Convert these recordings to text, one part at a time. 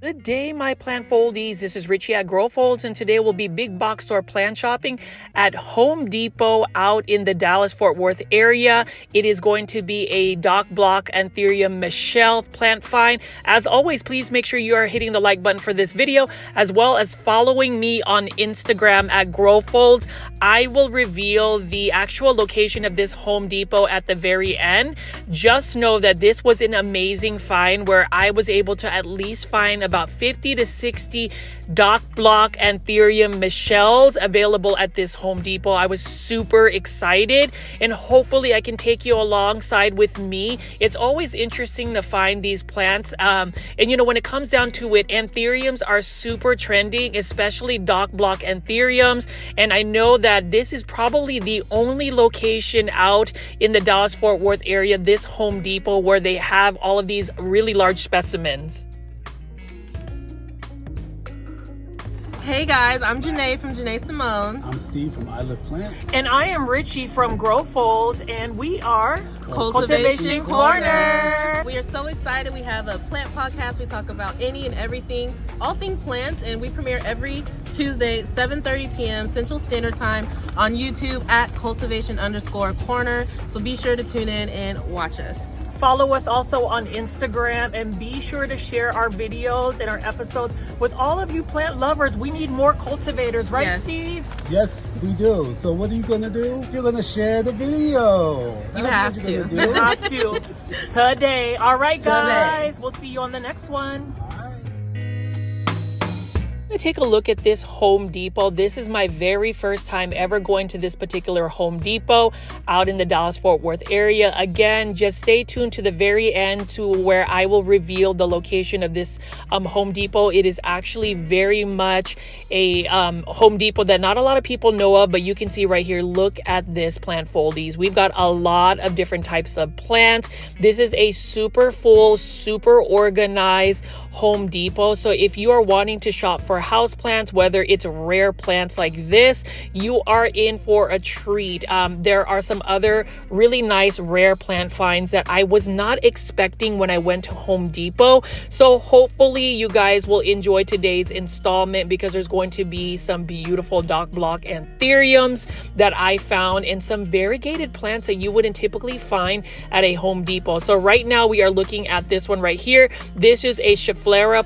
Good day, my plant foldies. This is Richie at Grow Folds, and today we'll be big box store plant shopping at Home Depot out in the Dallas-Fort Worth area. It is going to be a dock block Anthurium Michelle plant find. As always, please make sure you are hitting the like button for this video, as well as following me on Instagram at Grow Folds. I will reveal the actual location of this Home Depot at the very end. Just know that this was an amazing find where I was able to at least find about 50 to 60 dock block Anthurium Michelles available at this Home Depot. I was super excited, and hopefully I can take you alongside with me. It's always interesting to find these plants. And you know, when it comes down to it, Anthuriums are super trending, especially dock block Anthuriums. And I know that this is probably the only location out in the Dallas-Fort Worth area, this Home Depot, where they have all of these really large specimens. Hey guys, I'm Janae from Janae Simone. I'm Steve from I Love Plants. And I am Richie from Grow Folds, and we are Cultivation Corner. We are so excited. We have a plant podcast. We talk about any and everything, all things plants, and we premiere every Tuesday, 7:30 p.m. Central Standard Time on YouTube at cultivation_corner. So be sure to tune in and watch us. Follow us also on Instagram, and be sure to share our videos and our episodes with all of you plant lovers. We need more cultivators, right, Yes. Steve? Yes, we do. So what are you going to do? You're going to share the video. You That's have what to. you're gonna You do. have to. Today. All right, guys. Today. We'll see you on the next one. Take a look at this Home Depot. This is my very first time ever going to this particular Home Depot out in the Dallas-Fort Worth area. Again, just stay tuned to the very end to where I will reveal the location of this Home Depot. It is actually very much a Home Depot that not a lot of people know of, but you can see right here. Look at this plant foldies. We've got a lot of different types of plants. This is a super full, super organized Home Depot. So if you are wanting to shop for houseplants, whether it's rare plants like this, you are in for a treat. There are some other really nice rare plant finds that I was not expecting when I went to Home Depot. So hopefully you guys will enjoy today's installment, because there's going to be some beautiful dock block Anthuriums that I found, and some variegated plants that you wouldn't typically find at a Home Depot. So right now we are looking at this one right here. This is a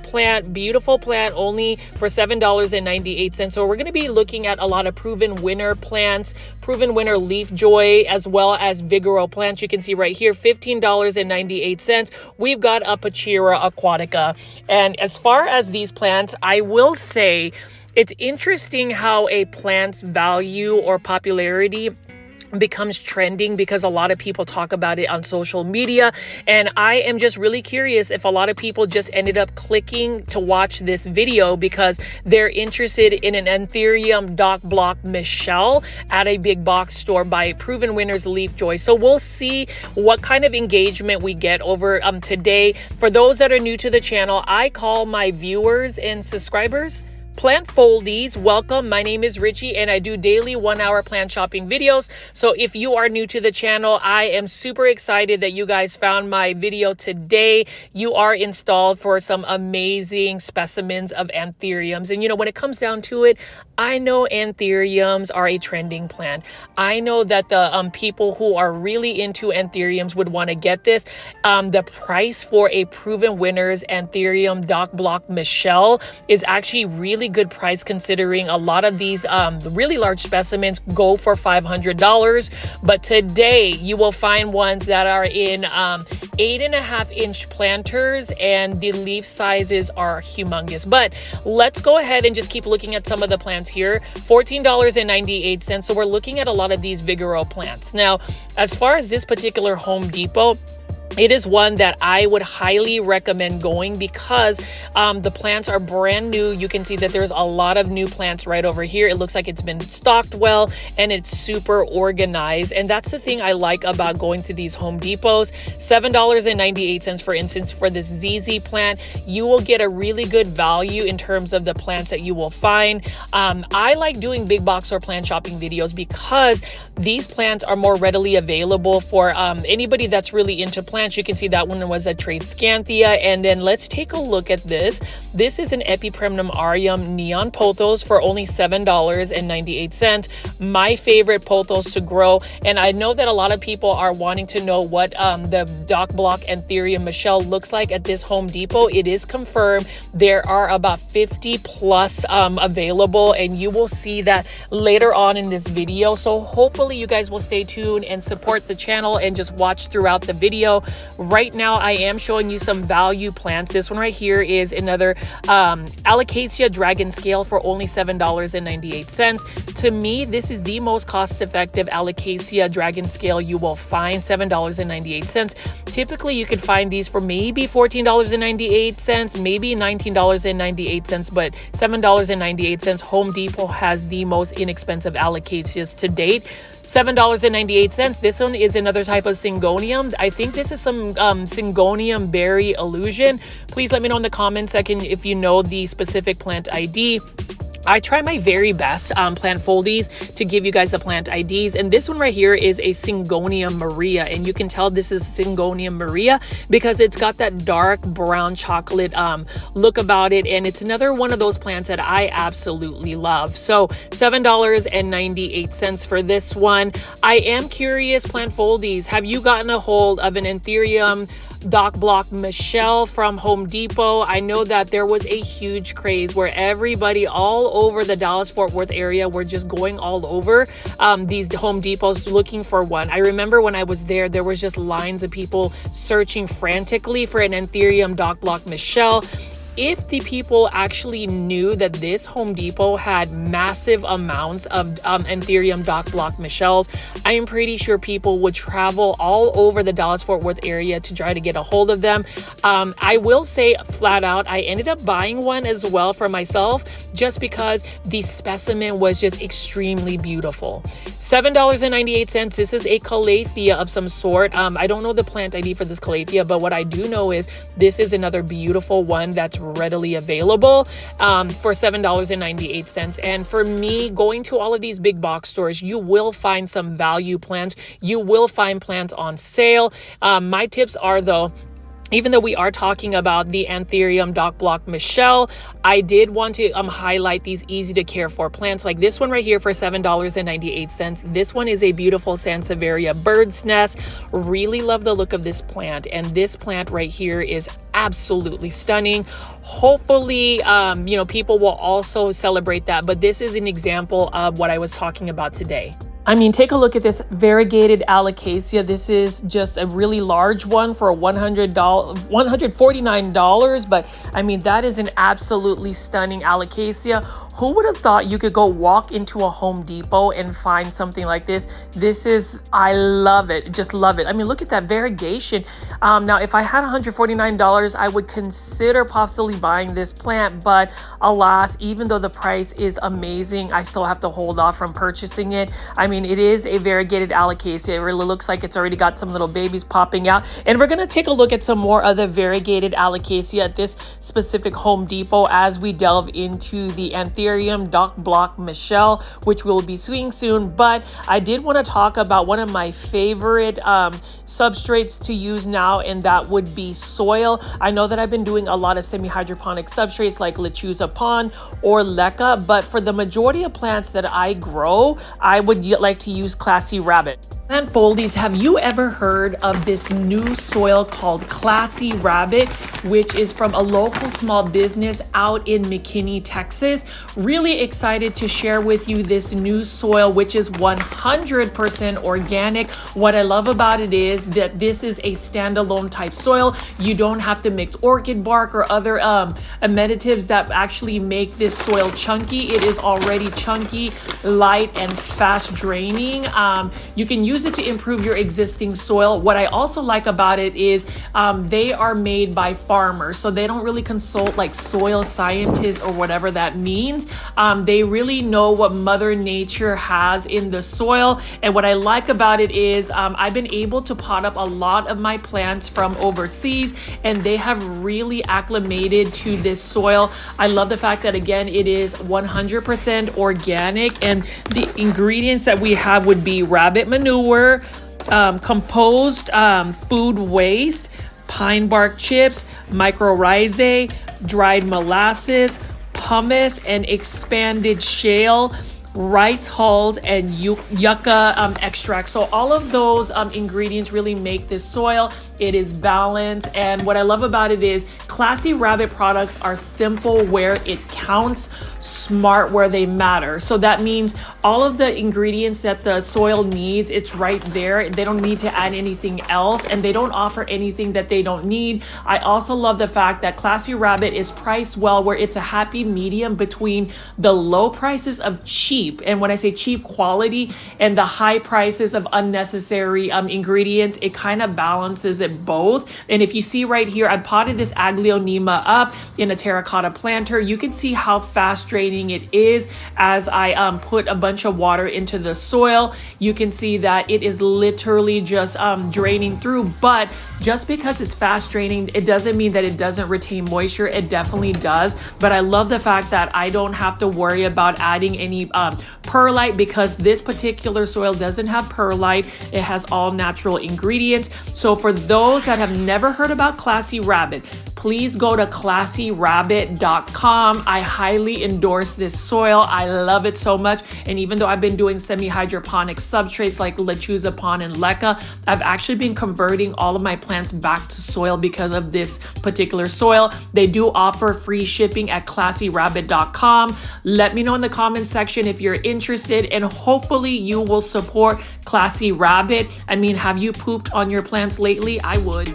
plant, beautiful plant, only for $7.98. So we're going to be looking at a lot of Proven Winner plants, Proven Winner LeafJoy, as well as Vigoro plants. You can see right here, $15.98. We've got a Pachira aquatica. And as far as these plants, I will say it's interesting how a plant's value or popularity becomes trending, because a lot of people talk about it on social media. And I am just really curious if a lot of people just ended up clicking to watch this video because they're interested in an Anthurium dock block Michelle at a big box store by Proven Winners LeafJoy. So we'll see what kind of engagement we get over today. For those that are new to the channel, I call my viewers and subscribers plant foldies. Welcome. My name is Richie, and I do daily 1-hour plant shopping videos. So if you are new to the channel, I am super excited that you guys found my video today. You are installed for some amazing specimens of Anthuriums. And you know, when it comes down to it, I know Anthuriums are a trending plant. I know that the people who are really into Anthuriums would want to get this. The price for a Proven Winners Anthurium dock block Michelle is actually really good price, considering a lot of these really large specimens go for $500. But today you will find ones that are in 8.5-inch planters, and the leaf sizes are humongous. But let's go ahead and just keep looking at some of the plants here. $14.98. So we're looking at a lot of these Vigoro plants. Now, as far as this particular Home Depot, it is one that I would highly recommend going, because the plants are brand new. You can see that there's a lot of new plants right over here. It looks like it's been stocked well, and it's super organized. And that's the thing I like about going to these Home Depots. $7.98, for instance, for this ZZ plant, you will get a really good value in terms of the plants that you will find. I like doing big box or plant shopping videos because these plants are more readily available for anybody that's really into plants. plants. You can see that one was a Tradescanthia. And then let's take a look at this. This is an Epipremnum neon pothos for only $7.98. My favorite pothos to grow. And I know that a lot of people are wanting to know what the dock block Anthurium Michelle looks like at this Home Depot. It is confirmed there are about 50 plus available, and you will see that later on in this video. So hopefully you guys will stay tuned and support the channel and just watch throughout the video. Right now I am showing you some value plants. This one right here is another Alocasia dragon scale for only $7.98. To me, this is the most cost-effective Alocasia dragon scale you will find. $7.98. Typically you could find these for maybe $14.98, maybe $19.98, but $7.98. Home Depot has the most inexpensive Alocasias to date. $7.98. This one is another type of Syngonium. I think this is some Syngonium berry illusion. Please let me know in the comment section if you know the specific plant ID. I try my very best plant foldies to give you guys the plant IDs, and this one right here is a Syngonium Maria, and you can tell this is Syngonium Maria because it's got that dark brown chocolate look about it, and it's another one of those plants that I absolutely love. So $7.98 for this one. I am curious, plant foldies, have you gotten a hold of an Anthurium dock block Michelle from Home Depot? I know that there was a huge craze where everybody all over the Dallas-Fort Worth area were just going all over these Home Depots looking for one. I remember when I was there, there was just lines of people searching frantically for an Anthurium dock block Michelle. If the people actually knew that this Home Depot had massive amounts of Anthurium dock block Michelles, I am pretty sure people would travel all over the Dallas-Fort Worth area to try to get a hold of them. I will say flat out, I ended up buying one as well for myself just because the specimen was just extremely beautiful. $7.98. This is a Calathea of some sort. I don't know the plant ID for this Calathea, but what I do know is this is another beautiful one that's readily available for $7.98. And for me, going to all of these big box stores, you will find some value plants. You will find plants on sale. My tips are, though, even though we are talking about the Anthurium dock block Michelle, I did want to highlight these easy to care for plants like this one right here for $7.98. This one is a beautiful Sansevieria bird's nest. Really love the look of this plant, and this plant right here is absolutely stunning. Hopefully you know, people will also celebrate that, but this is an example of what I was talking about today. I mean, take a look at this variegated Alocasia. This is just a really large one for $149, but I mean, that is an absolutely stunning Alocasia. Who would have thought you could go walk into a Home Depot and find something like this? This is, I love it, just love it. I mean, look at that variegation. Now, if I had $149, I would consider possibly buying this plant, but alas, even though the price is amazing, I still have to hold off from purchasing it. I mean, it is a variegated Alocasia. It really looks like it's already got some little babies popping out. And we're gonna take a look at some more other variegated Alocasia at this specific Home Depot as we delve into the Anthurium dock block Michelle, which we'll be seeing soon. But I did want to talk about one of my favorite substrates to use now, and that would be soil. I know that I've been doing a lot of semi-hydroponic substrates like Lechuza Pond or Leca, but for the majority of plants that I grow, I would like to use Classy Rabbit. Plant foldies, have you ever heard of this new soil called Classy Rabbit, which is from a local small business out in McKinney, Texas? Really excited to share with you this new soil, which is 100% organic. What I love about it is that this is a standalone type soil. You don't have to mix orchid bark or other amendatives that actually make this soil chunky. It is already chunky, light, and fast draining. You can use it to improve your existing soil. What I also like about it is they are made by farmers, so they don't really consult like soil scientists or whatever that means. They really know what Mother Nature has in the soil, and what I like about it is I've been able to pot up a lot of my plants from overseas, and they have really acclimated to this soil. I love the fact that, again, it is 100% organic, and the ingredients that we have would be rabbit manure, composed food waste, pine bark chips, mycorrhizae, dried molasses, pumice, and expanded shale, rice hulls, and yucca extract. So all of those ingredients really make this soil. It is balanced, and what I love about it is Classy Rabbit products are simple where it counts, smart where they matter. So that means all of the ingredients that the soil needs, it's right there. They don't need to add anything else, and they don't offer anything that they don't need. I also love the fact that Classy Rabbit is priced well, where it's a happy medium between the low prices of cheap, and when I say cheap, quality, and the high prices of unnecessary ingredients. It kind of balances it both. And if you see right here, I potted this Aglaonema up in a terracotta planter. You can see how fast draining it is as I put a bunch of water into the soil. You can see that it is literally just draining through, but just because it's fast draining, it doesn't mean that it doesn't retain moisture. It definitely does. But I love the fact that I don't have to worry about adding any perlite, because this particular soil doesn't have perlite. It has all natural ingredients. So for those that have never heard about Classy Rabbit, please go to classyrabbit.com. I highly endorse this soil. I love it so much. And even though I've been doing semi-hydroponic substrates like Lechuza Pon and Leca, I've actually been converting all of my plants back to soil because of this particular soil. They do offer free shipping at classyrabbit.com. Let me know in the comments section if you're interested, and hopefully you will support Classy Rabbit. I mean, have you pooped on your plants lately? I would.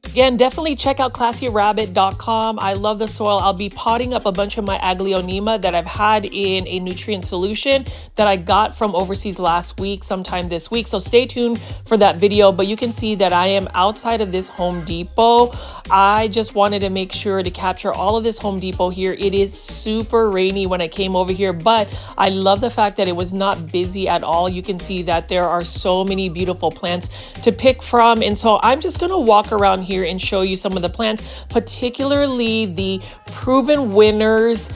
Again, definitely check out classyrabbit.com. I love the soil. I'll be potting up a bunch of my Aglaonema that I've had in a nutrient solution that I got from overseas last week, sometime this week. So stay tuned for that video. But you can see that I am outside of this Home Depot. I just wanted to make sure to capture all of this Home Depot here. It is super rainy when I came over here, but I love the fact that it was not busy at all. You can see that there are so many beautiful plants to pick from. And so I'm just going to walk around here and show you some of the plants, particularly the Proven Winners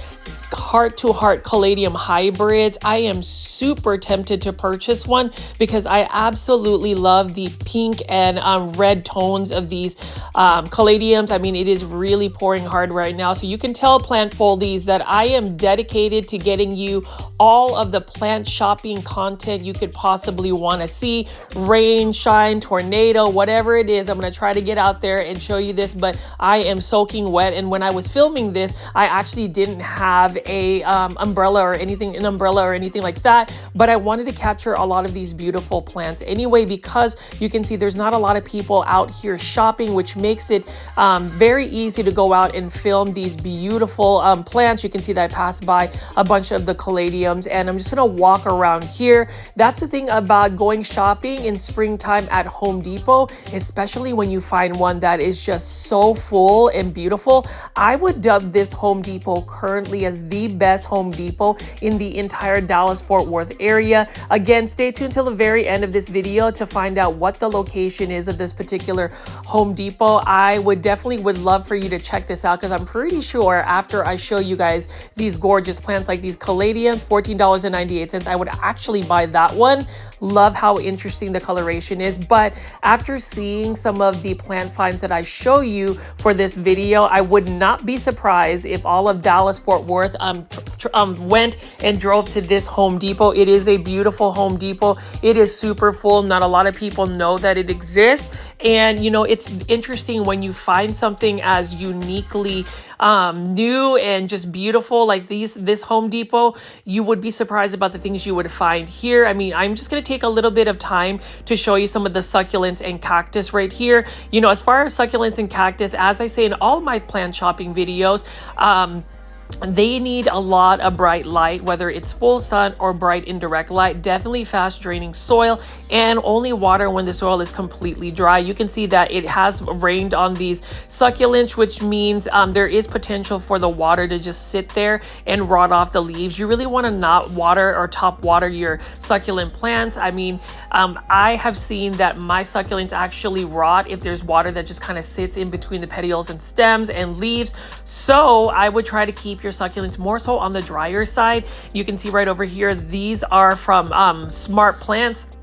Heart to Heart Caladium hybrids. I am super tempted to purchase one because I absolutely love the pink and red tones of these caladiums. I mean, it is really pouring hard right now. So you can tell Plant Foldies that I am dedicated to getting you all of the plant shopping content you could possibly want to see. Rain, shine, tornado, whatever it is, I'm going to try to get out there and show you this, but I am soaking wet. And when I was filming this, I actually didn't have an umbrella or anything like that, but I wanted to capture a lot of these beautiful plants anyway, because you can see there's not a lot of people out here shopping, which makes it very easy to go out and film these beautiful plants. You can see that I passed by a bunch of the caladiums, and I'm just gonna walk around here. That's the thing about going shopping in springtime at Home Depot, especially when you find one that is just so full and beautiful. I would dub this Home Depot currently as the best Home Depot in the entire Dallas-Fort Worth area. Again, stay tuned till the very end of this video to find out what the location is of this particular Home Depot. I would love for you to check this out, because I'm pretty sure after I show you guys these gorgeous plants like these caladiums, $14.98, I would actually buy that one. Love how interesting the coloration is. But after seeing some of the plant finds that I show you for this video, I would not be surprised if all of Dallas-Fort Worth went and drove to this Home Depot. It is a beautiful Home Depot. It is super full. Not a lot of people know that it exists. And you know, it's interesting when you find something as uniquely new and just beautiful like this Home Depot. You would be surprised about the things you would find here. I mean, I'm just going to take a little bit of time to show you some of the succulents and cactus right here. You know, as far as succulents and cactus, as I say in all my plant shopping videos, they need a lot of bright light, whether it's full sun or bright indirect light. Definitely fast draining soil, and only water when the soil is completely dry. You can see that it has rained on these succulents, which means there is potential for the water to just sit there and rot off the leaves. You really want to not water or top water your succulent plants. I mean, I have seen that my succulents actually rot if there's water that just kind of sits in between the petioles and stems and leaves. So I would try to keep your succulents more so on the drier side. You can see right over here, these are from Smart Plants.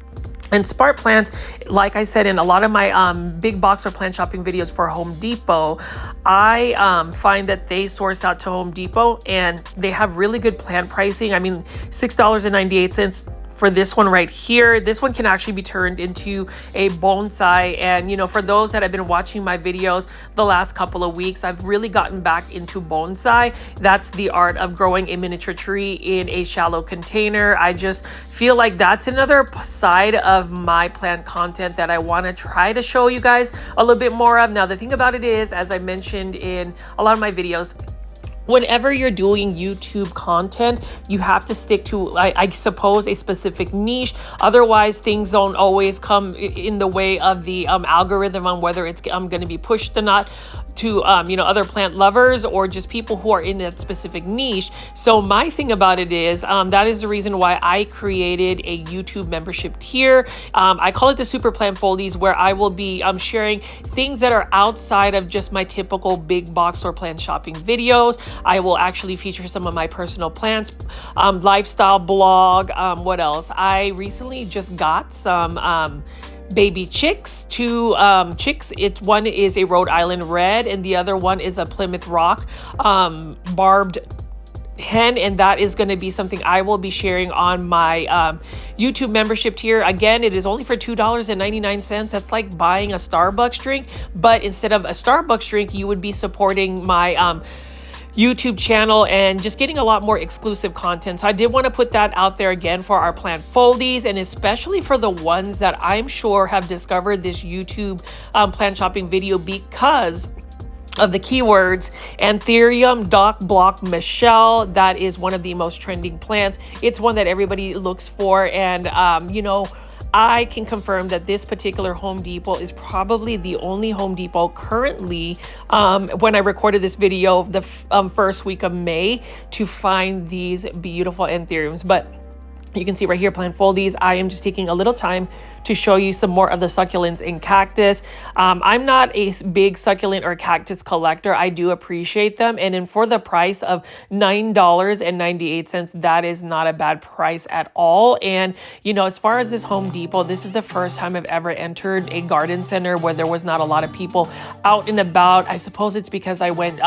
And smart plants, like I said in a lot of my big box or plant shopping videos for Home Depot, I find that they source out to Home Depot and they have really good plant pricing. I mean, $6.98 for this one right here. This one can actually be turned into a bonsai. And you know, for those that have been watching my videos the last couple of weeks, I've really gotten back into bonsai. That's the art of growing a miniature tree in a shallow container. I just feel like that's another side of my plant content that I want to try to show you guys a little bit more of. Now, the thing about it is, as I mentioned in a lot of my videos, whenever you're doing YouTube content, you have to stick to, I suppose, a specific niche. Otherwise, things don't always come in the way of the algorithm on whether it's going to be pushed or not to you know, other plant lovers or just people who are in that specific niche. So my thing about it is that is the reason why I created a YouTube membership tier. I call it the Super Plant Foldies, where I will be sharing things that are outside of just my typical big box or plant shopping videos. I will actually feature some of my personal plants, lifestyle blog. What else? I recently just got some baby chicks, two chicks. One is a Rhode Island Red and the other one is a Plymouth Rock barbed hen, and that is going to be something I will be sharing on my YouTube membership tier. Again, it is only for $2.99. That's like buying a Starbucks drink, but instead of a Starbucks drink, you would be supporting my YouTube channel and just getting a lot more exclusive content. So I did want to put that out there again for our plant foldies, and especially for the ones that I'm sure have discovered this YouTube plant shopping video because of the keywords Anthurium, Dock Block, Michelle. That is one of the most trending plants. It's one that everybody looks for, and you know, I can confirm that this particular Home Depot is probably the only Home Depot currently, when I recorded this video, the first week of May, to find these beautiful Anthuriums. But you can see right here, plant foldies, I am just taking a little time to show you some more of the succulents and cactus. I'm not a big succulent or cactus collector. I do appreciate them. And then for the price of $9.98, that is not a bad price at all. And, you know, as far as this Home Depot, this is the first time I've ever entered a garden center where there was not a lot of people out and about. I suppose it's because I went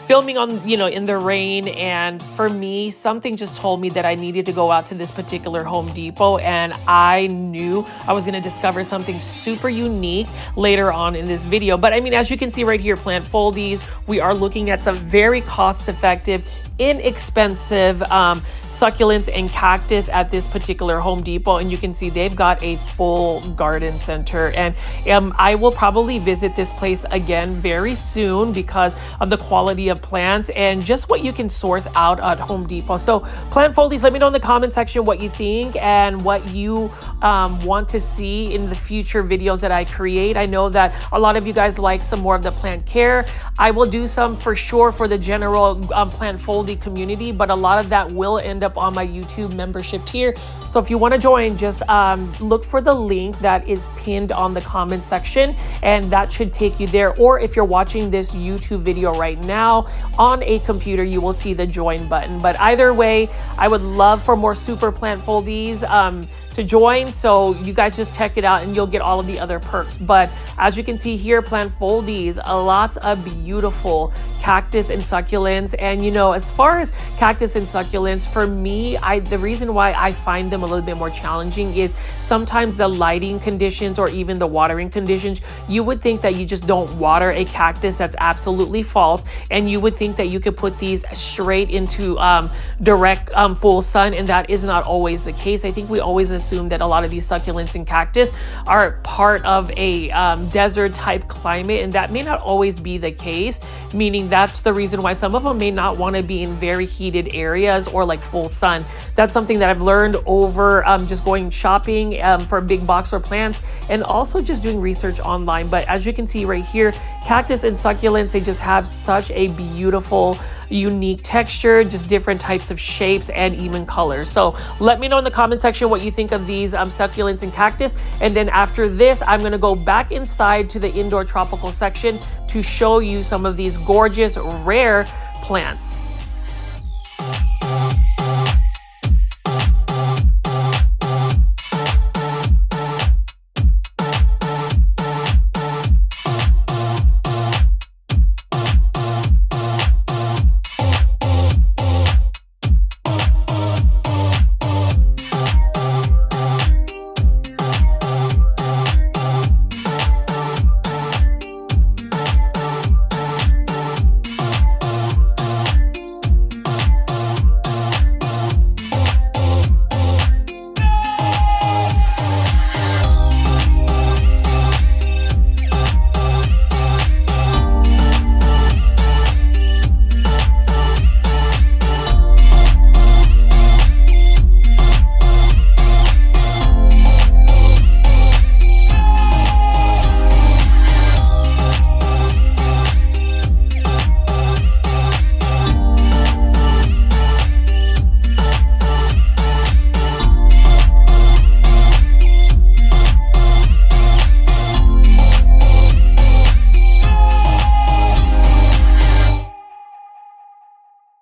filming on, you know, in the rain, and for me, something just told me that I needed to go out to this particular Home Depot, and I knew I was going to discover something super unique later on in this video. But I mean, as you can see right here, plant foldies, we are looking at some very cost-effective, inexpensive succulents and cactus at this particular Home Depot, and you can see they've got a full garden center. And I will probably visit this place again very soon because of the quality of plants and just what you can source out at Home Depot. So plant foldies, let me know in the comment section what you think and what you want to see in the future videos that I create. I know that a lot of you guys like some more of the plant care. I will do some for sure for the general plant foldy community, but a lot of that will end up on my YouTube membership tier. So if you want to join, just look for the link that is pinned on the comment section, and that should take you there. Or if you're watching this YouTube video right now on a computer, you will see the join button. But either way, I would love for more super plant foldies to join, so you guys just check it out and you'll get all of the other perks. But as you can see here, plant foldies, a lot of beautiful cactus and succulents. And you know, as far as cactus and succulents, for me, the reason why I find them a little bit more challenging is sometimes the lighting conditions or even the watering conditions. You would think that you just don't water a cactus. That's absolutely false. And you would think that you could put these straight into direct full sun, and that is not always the case. I think we always assume that a lot of these succulents and cactus are part of a desert type climate, and that may not always be the case, meaning that's the reason why some of them may not want to be in very heated areas or like full sun. That's something that I've learned over just going shopping for big box or plants, and also just doing research online. But as you can see right here, cactus and succulents, they just have such a beautiful, unique texture, just different types of shapes and even colors. So let me know in the comment section what you think of these succulents and cactus. And then after this, I'm going to go back inside to the indoor tropical section to show you some of these gorgeous, rare plants.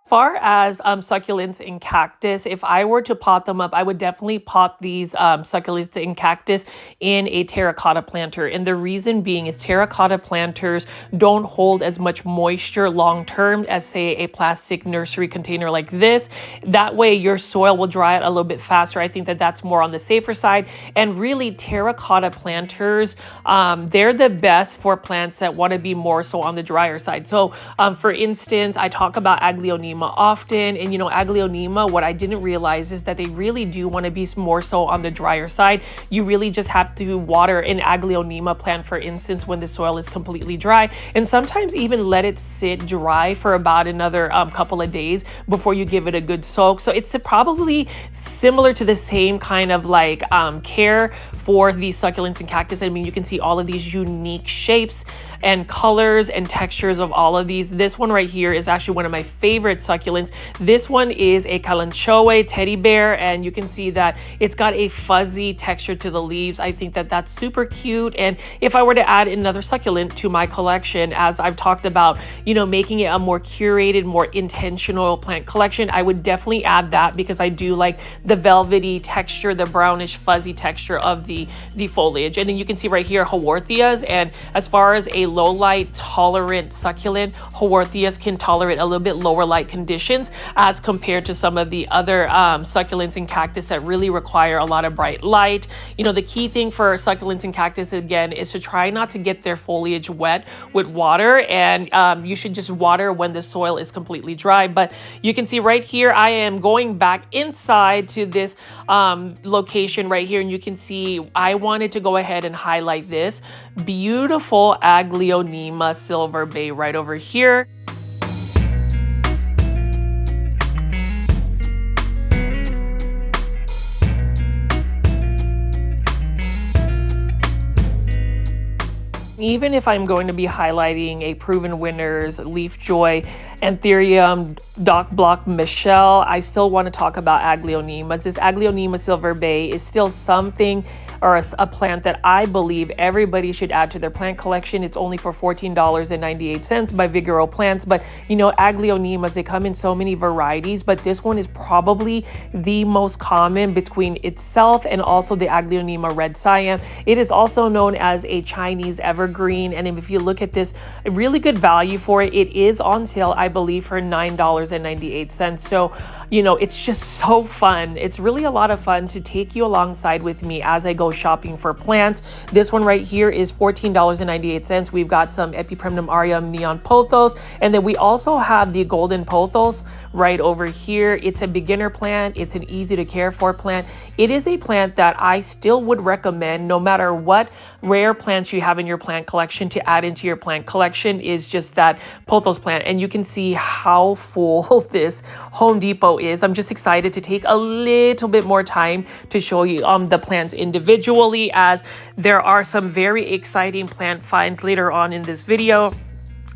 Far as succulents and cactus, if I were to pot them up, I would definitely pot these succulents and cactus in a terracotta planter. And the reason being is terracotta planters don't hold as much moisture long term as, say, a plastic nursery container like this. That way your soil will dry out a little bit faster. I think that that's more on the safer side. And really, terracotta planters, they're the best for plants that want to be more so on the drier side. So for instance, I talk about Aglaonema often, and Aglaonema, what I didn't realize is that they really do want to be more so on the drier side. You really just have to water an Aglaonema plant, for instance, when the soil is completely dry, and sometimes even let it sit dry for about another couple of days before you give it a good soak. So it's probably similar to the same kind of like care for these succulents and cactus. I mean, you can see all of these unique shapes and colors and textures of all of these. This one right here is actually one of my favorite succulents. This one is a Kalanchoe teddy bear, and you can see that it's got a fuzzy texture to the leaves. I think that that's super cute. And if I were to add another succulent to my collection, as I've talked about, making it a more curated, more intentional plant collection, I would definitely add that, because I do like the velvety texture, the brownish fuzzy texture of the foliage. And then you can see right here Haworthias, and as far as a low light tolerant succulent, Haworthias can tolerate a little bit lower light conditions as compared to some of the other succulents and cactus that really require a lot of bright light. The key thing for succulents and cactus, again, is to try not to get their foliage wet with water, and you should just water when the soil is completely dry. But you can see right here, I am going back inside to this location right here, and you can see I wanted to go ahead and highlight this beautiful Aglaonema silver bay right over here. Even if I'm going to be highlighting a Proven Winners LeafJoy, Anthurium, Dock Block Michelle, I still want to talk about Aglaonemas. This Aglaonema Silver Bay is still something, or a plant that I believe everybody should add to their plant collection. It's only for $14.98 by Vigoro Plants. But Aglaonemas, they come in so many varieties, but this one is probably the most common between itself and also the Aglaonema Red Siam. It is also known as a Chinese evergreen, and if you look at this, a really good value for it. It is on sale, I believe, for $9.98. So it's just so fun. It's really a lot of fun to take you alongside with me as I go shopping for plants. This one right here is $14.98. We've got some Epipremnum aureum neon pothos, and then we also have the golden pothos right over here. It's a beginner plant. It's an easy to care for plant. It is a plant that I still would recommend, no matter what rare plants you have in your plant collection, to add into your plant collection, is just that pothos plant. And you can see how full this Home Depot is. I'm just excited to take a little bit more time to show you the plants individually, as there are some very exciting plant finds later on in this video.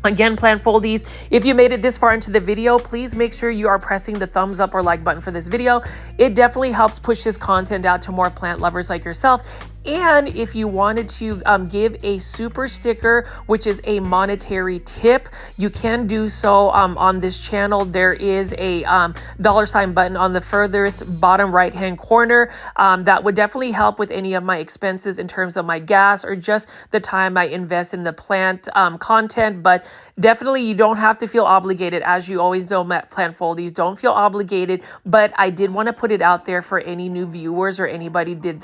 Again, plant foldies, if you made it this far into the video, please make sure you are pressing the thumbs up or like button for this video. It definitely helps push this content out to more plant lovers like yourself. And if you wanted to give a super sticker, which is a monetary tip, you can do so on this channel. There is a $ button on the furthest bottom right hand corner. That would definitely help with any of my expenses in terms of my gas or just the time I invest in the plant content. But definitely, you don't have to feel obligated. As you always know, plant foldies, don't feel obligated. But I did want to put it out there for any new viewers or anybody did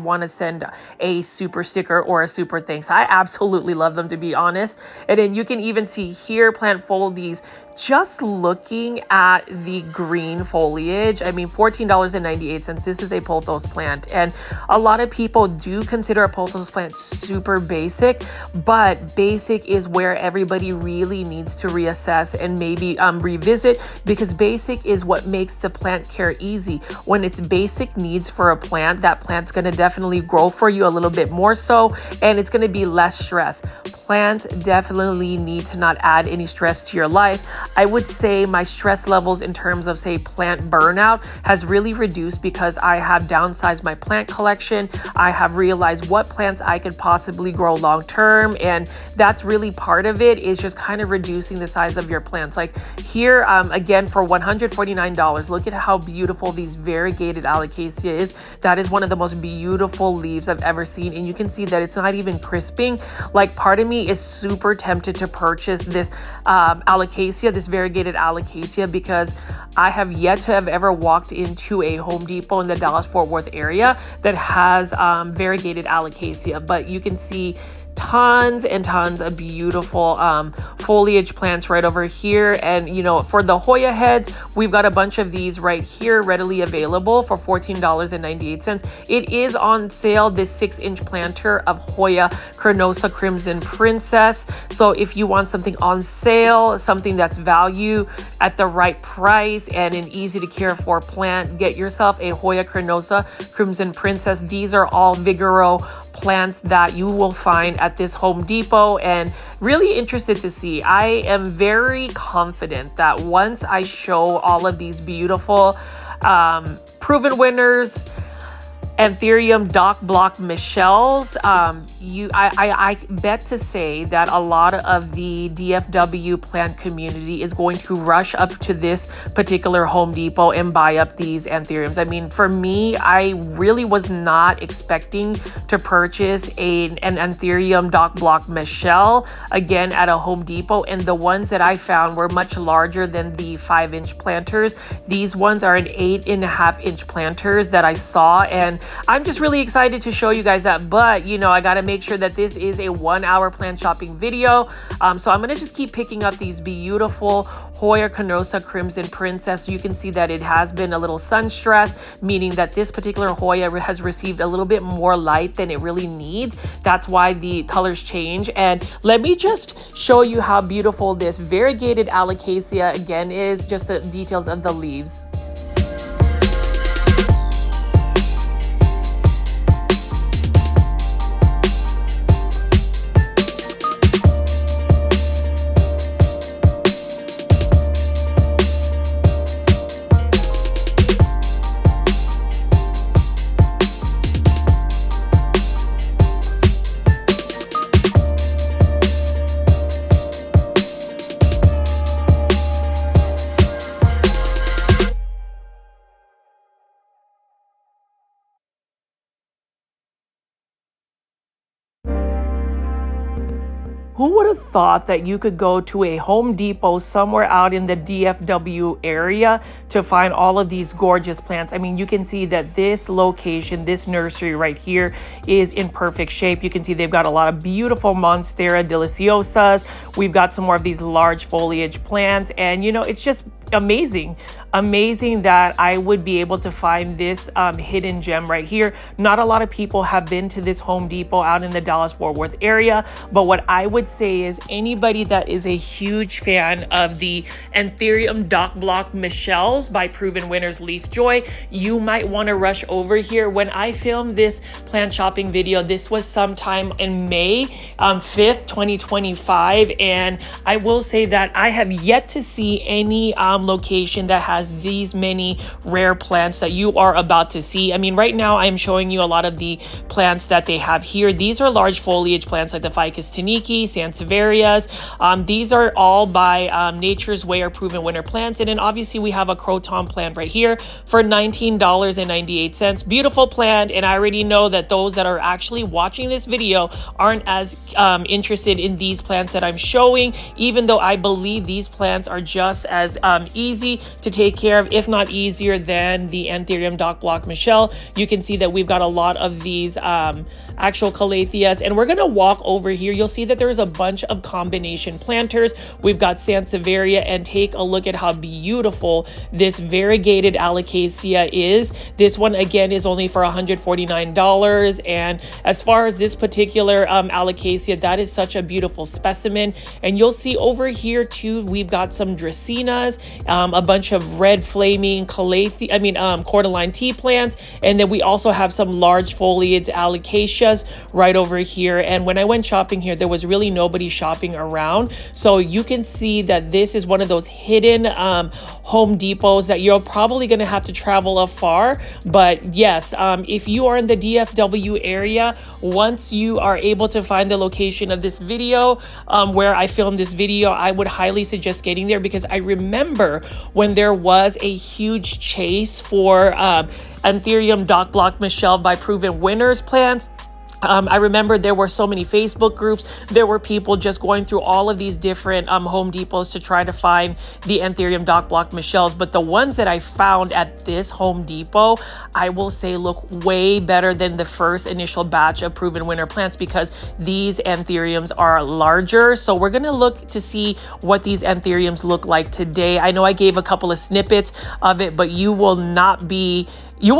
want to send a super sticker or a super thanks. I absolutely love them, to be honest. And then you can even see here plant foldies. Just looking at the green foliage, I mean, $14.98. This is a pothos plant, and a lot of people do consider a pothos plant super basic, but basic is where everybody really needs to reassess and maybe revisit, because basic is what makes the plant care easy. When it's basic needs for a plant, that plant's going to definitely grow for you a little bit more so, and it's going to be less stress. Plants definitely need to not add any stress to your life. I would say my stress levels in terms of, say, plant burnout has really reduced because I have downsized my plant collection. I have realized what plants I could possibly grow long term, and that's really part of it, is just kind of reducing the size of your plants. Like here, again, for $149, look at how beautiful these variegated alocasia is. That is one of the most beautiful leaves I've ever seen, and you can see that it's not even crisping. Like, part of me is super tempted to purchase this alocasia, this variegated alocasia, because I have yet to have ever walked into a Home Depot in the Dallas-Fort Worth area that has variegated alocasia. But you can see tons and tons of beautiful foliage plants right over here. And you know, for the Hoya heads, we've got a bunch of these right here readily available for $14.98. It is on sale, this 6-inch planter of Hoya Carnosa Crimson Princess. So if you want something on sale, something that's value at the right price and an easy to care for plant, get yourself a Hoya Carnosa Crimson Princess. These are all Vigoro plants that you will find at this Home Depot, and really interested to see. I am very confident that once I show all of these beautiful Proven Winners Anthurium Dock Block Michelles, I bet to say that a lot of the DFW plant community is going to rush up to this particular Home Depot and buy up these Anthuriums. I mean, for me, I really was not expecting to purchase an Anthurium Dock Block Michelle again at a Home Depot, and the ones that I found were much larger than the 5-inch planters. These ones are an 8.5-inch planters that I saw, and I'm just really excited to show you guys that. But you know, I got to make sure that this is a 1-hour plant shopping video. So I'm going to just keep picking up these beautiful Hoya Carnosa Crimson Princess. You can see that it has been a little sun stressed, meaning that this particular Hoya has received a little bit more light than it really needs. That's why the colors change. And let me just show you how beautiful this variegated alocasia again is, just the details of the leaves. Who would have thought that you could go to a Home Depot somewhere out in the DFW area to find all of these gorgeous plants? I mean, you can see that this location, this nursery right here, is in perfect shape. You can see they've got a lot of beautiful Monstera deliciosas. We've got some more of these large foliage plants, and you know, it's just amazing that I would be able to find this hidden gem right here. Not a lot of people have been to this Home Depot out in the Dallas-Fort Worth area, but what I would say is anybody that is a huge fan of the Anthurium Dock Block Michelles by Proven Winners LeafJoy, you might want to rush over here. When I filmed this plant shopping video, this was sometime in May 5th, 2025, and I will say that I have yet to see any location that has these many rare plants that you are about to see. I mean, right now I'm showing you a lot of the plants that they have here. These are large foliage plants like the Ficus taniki, Sansevierias. These are all by Nature's Way or Proven Winner plants. And then obviously we have a croton plant right here for $19.98. Beautiful plant. And I already know that those that are actually watching this video aren't as interested in these plants that I'm showing, even though I believe these plants are just as easy to take care of, if not easier, than the Anthurium Dock Block Michelle. You can see that we've got a lot of these actual calatheas, and we're gonna walk over here. You'll see that there's a bunch of combination planters. We've got Sansevieria, and take a look at how beautiful this variegated alocasia is. This one again is only for $149, and as far as this particular alocasia, that is such a beautiful specimen. And you'll see over here too, we've got some dracaenas, a bunch of red flaming cordyline tea plants, and then we also have some large foliage alocasia. Hoyas right over here. And when I went shopping here, there was really nobody shopping around. So you can see that this is one of those hidden Home Depots that you're probably going to have to travel afar. But yes, if you are in the DFW area, once you are able to find the location of this video where I filmed this video, I would highly suggest getting there, because I remember when there was a huge chase for Anthurium Dock Block Michelle by Proven Winners plants. I remember there were so many Facebook groups. There were people just going through all of these different Home Depots to try to find the Anthurium Dock Block Michelles. But the ones that I found at this Home Depot, I will say look way better than the first initial batch of Proven Winner plants, because these Anthuriums are larger. So we're going to look to see what these Anthuriums look like today. I know I gave a couple of snippets of it, but you will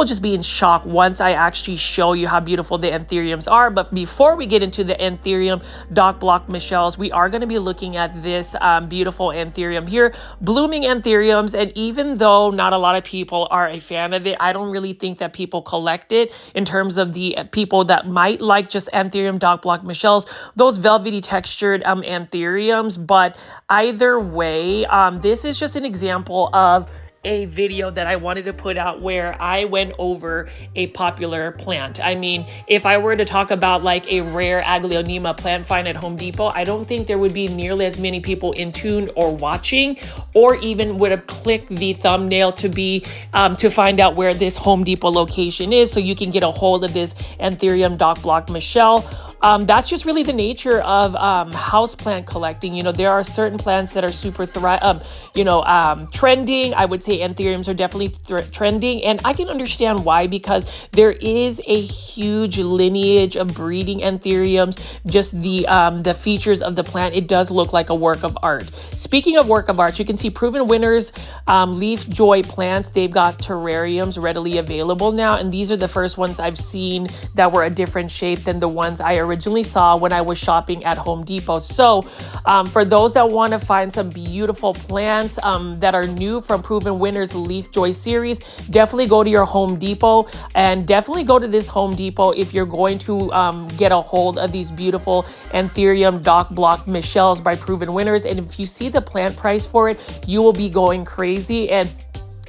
just be in shock once I actually show you how beautiful the Anthuriums are. But before we get into the Anthurium Dock Block Michelles, we are going to be looking at this beautiful Anthurium here, blooming Anthuriums. And even though not a lot of people are a fan of it, I don't really think that people collect it in terms of the people that might like just Anthurium Dock Block Michelles, those velvety textured Anthuriums. But either way, this is just an example of a video that I wanted to put out where I went over a popular plant. I mean, if I were to talk about like a rare Aglaonema plant find at Home Depot, I don't think there would be nearly as many people in tune or watching, or even would have clicked the thumbnail to find out where this Home Depot location is, so you can get a hold of this Anthurium Dock Block Michelle. That's just really the nature of houseplant collecting. You know, there are certain plants that are super trending. I would say Anthuriums are definitely trending, and I can understand why, because there is a huge lineage of breeding Anthuriums. Just the features of the plant, it does look like a work of art. Speaking of work of art, you can see Proven Winners LeafJoy plants. They've got terrariums readily available now, and these are the first ones I've seen that were a different shape than the ones I originally saw when I was shopping at Home Depot. So for those that want to find some beautiful plants that are new from Proven Winners LeafJoy series, definitely go to your Home Depot, and definitely go to this Home Depot if you're going to get a hold of these beautiful Anthurium Dock Block Michelles by Proven Winners. And if you see the plant price for it, you will be going crazy. And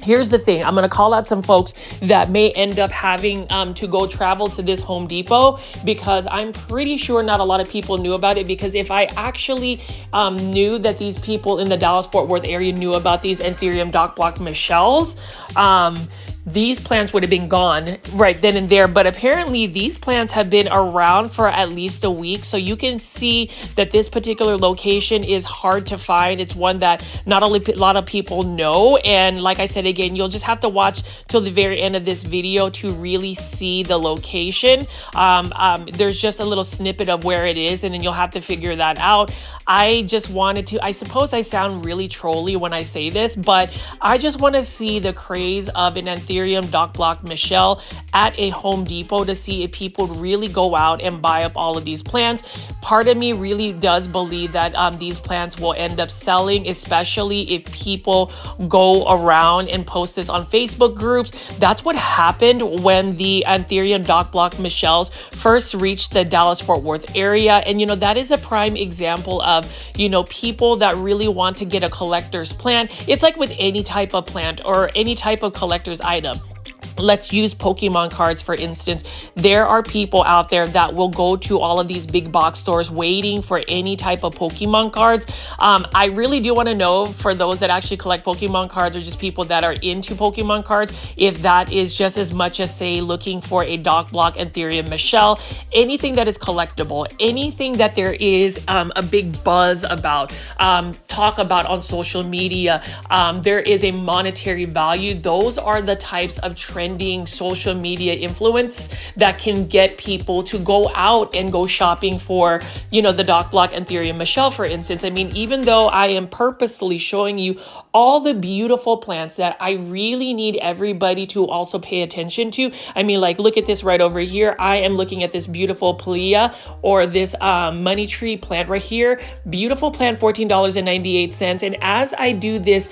here's the thing, I'm going to call out some folks that may end up having to go travel to this Home Depot, because I'm pretty sure not a lot of people knew about it. Because if I actually knew that these people in the Dallas-Fort Worth area knew about these Anthurium Dock Block Michelles, these plants would have been gone right then and there. But apparently these plants have been around for at least a week. So you can see that this particular location is hard to find. It's one that not only a lot of people know. And like I said, again, you'll just have to watch till the very end of this video to really see the location. There's just a little snippet of where it is, and then you'll have to figure that out. I just wanted to, I suppose I sound really trolly when I say this, but I just want to see the craze of an Anthurium Dock Block Michelle at a Home Depot to see if people really go out and buy up all of these plants. Part of me really does believe that these plants will end up selling, especially if people go around and post this on Facebook groups. That's what happened when the Anthurium Dock Block Michelles first reached the Dallas-Fort Worth area. And, you know, that is a prime example of, you know, people that really want to get a collector's plant. It's like with any type of plant or any type of collector's item. Let's use Pokemon cards, for instance. There are people out there that will go to all of these big box stores waiting for any type of Pokemon cards. I really do want to know, for those that actually collect Pokemon cards or just people that are into Pokemon cards, if that is just as much as, say, looking for a Dock Block Anthurium Michelle. Anything that is collectible, anything that there is a big buzz about, talk about on social media, there is a monetary value. Those are the types of trending social media influence that can get people to go out and go shopping for, you know, the Dock Block Anthurium Michelle, for instance. I mean, even though I am purposely showing you all the beautiful plants that I really need everybody to also pay attention to. I mean, like, look at this right over here. I am looking at this beautiful Plea, or this money tree plant right here. Beautiful plant, $14.98. And as I do this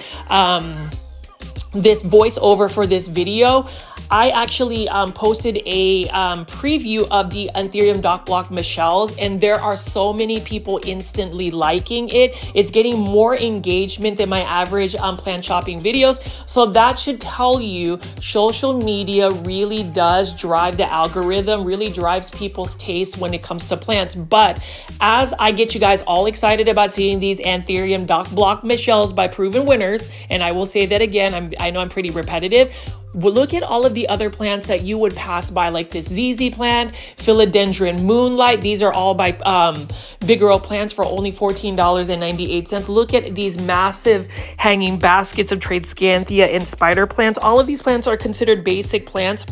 this voiceover for this video, I actually posted a preview of the Anthurium Dock Block Michelles, and there are so many people instantly liking it. It's getting more engagement than my average plant shopping videos. So that should tell you social media really does drive the algorithm, really drives people's taste when it comes to plants. But as I get you guys all excited about seeing these Anthurium Dock Block Michelles by Proven Winners, and I will say that again, I know I'm pretty repetitive. Well, look at all of the other plants that you would pass by, like this ZZ plant, Philodendron Moonlight. These are all by Vigoro plants for only $14.98. Look at these massive hanging baskets of Tradescanthia and spider plants. All of these plants are considered basic plants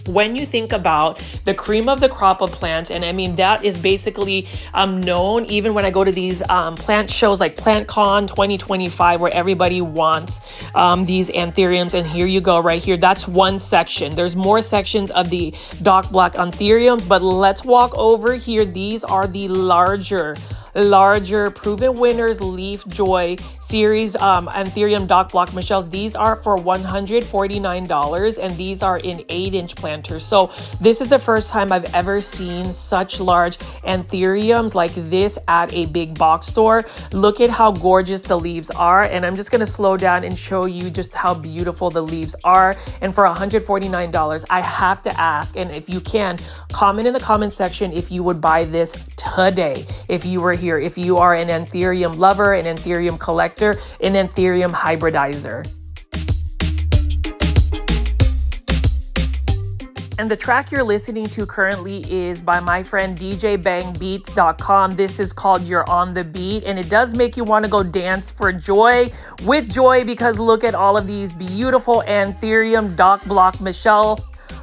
when you think about the cream of the crop of plants. And I mean, that is basically known even when I go to these plant shows like PlantCon 2025, where everybody wants these anthuriums. And here you go right here. That's one section. There's more sections of the Dock Block anthuriums, but let's walk over here. These are the larger Proven Winners LeafJoy series Anthurium Dock Block Michelles. These are for $149, and these are in 8-inch planters. So this is the first time I've ever seen such large anthuriums like this at a big box store. Look at how gorgeous the leaves are, and I'm just going to slow down and show you just how beautiful the leaves are. And for $149, I have to ask, and if you can, comment in the comment section if you would buy this today if you were here. If you are an Anthurium lover, an Anthurium collector, an Anthurium hybridizer. And the track you're listening to currently is by my friend DJBangBeats.com. This is called You're on the Beat, and it does make you want to go dance for joy with joy, because look at all of these beautiful Anthurium Dock Block Michelle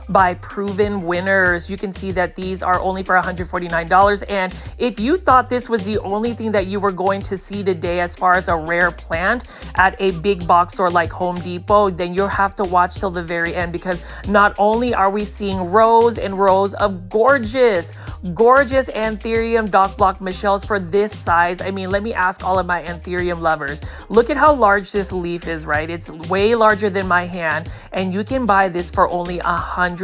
by Proven Winners. You can see that these are only for $149. And if you thought this was the only thing that you were going to see today as far as a rare plant at a big box store like Home Depot, then you'll have to watch till the very end, because not only are we seeing rows and rows of gorgeous Anthurium Dock Block Michelles for this size. I mean, let me ask all of my Anthurium lovers. Look at how large this leaf is, right? It's way larger than my hand, and you can buy this for only $149.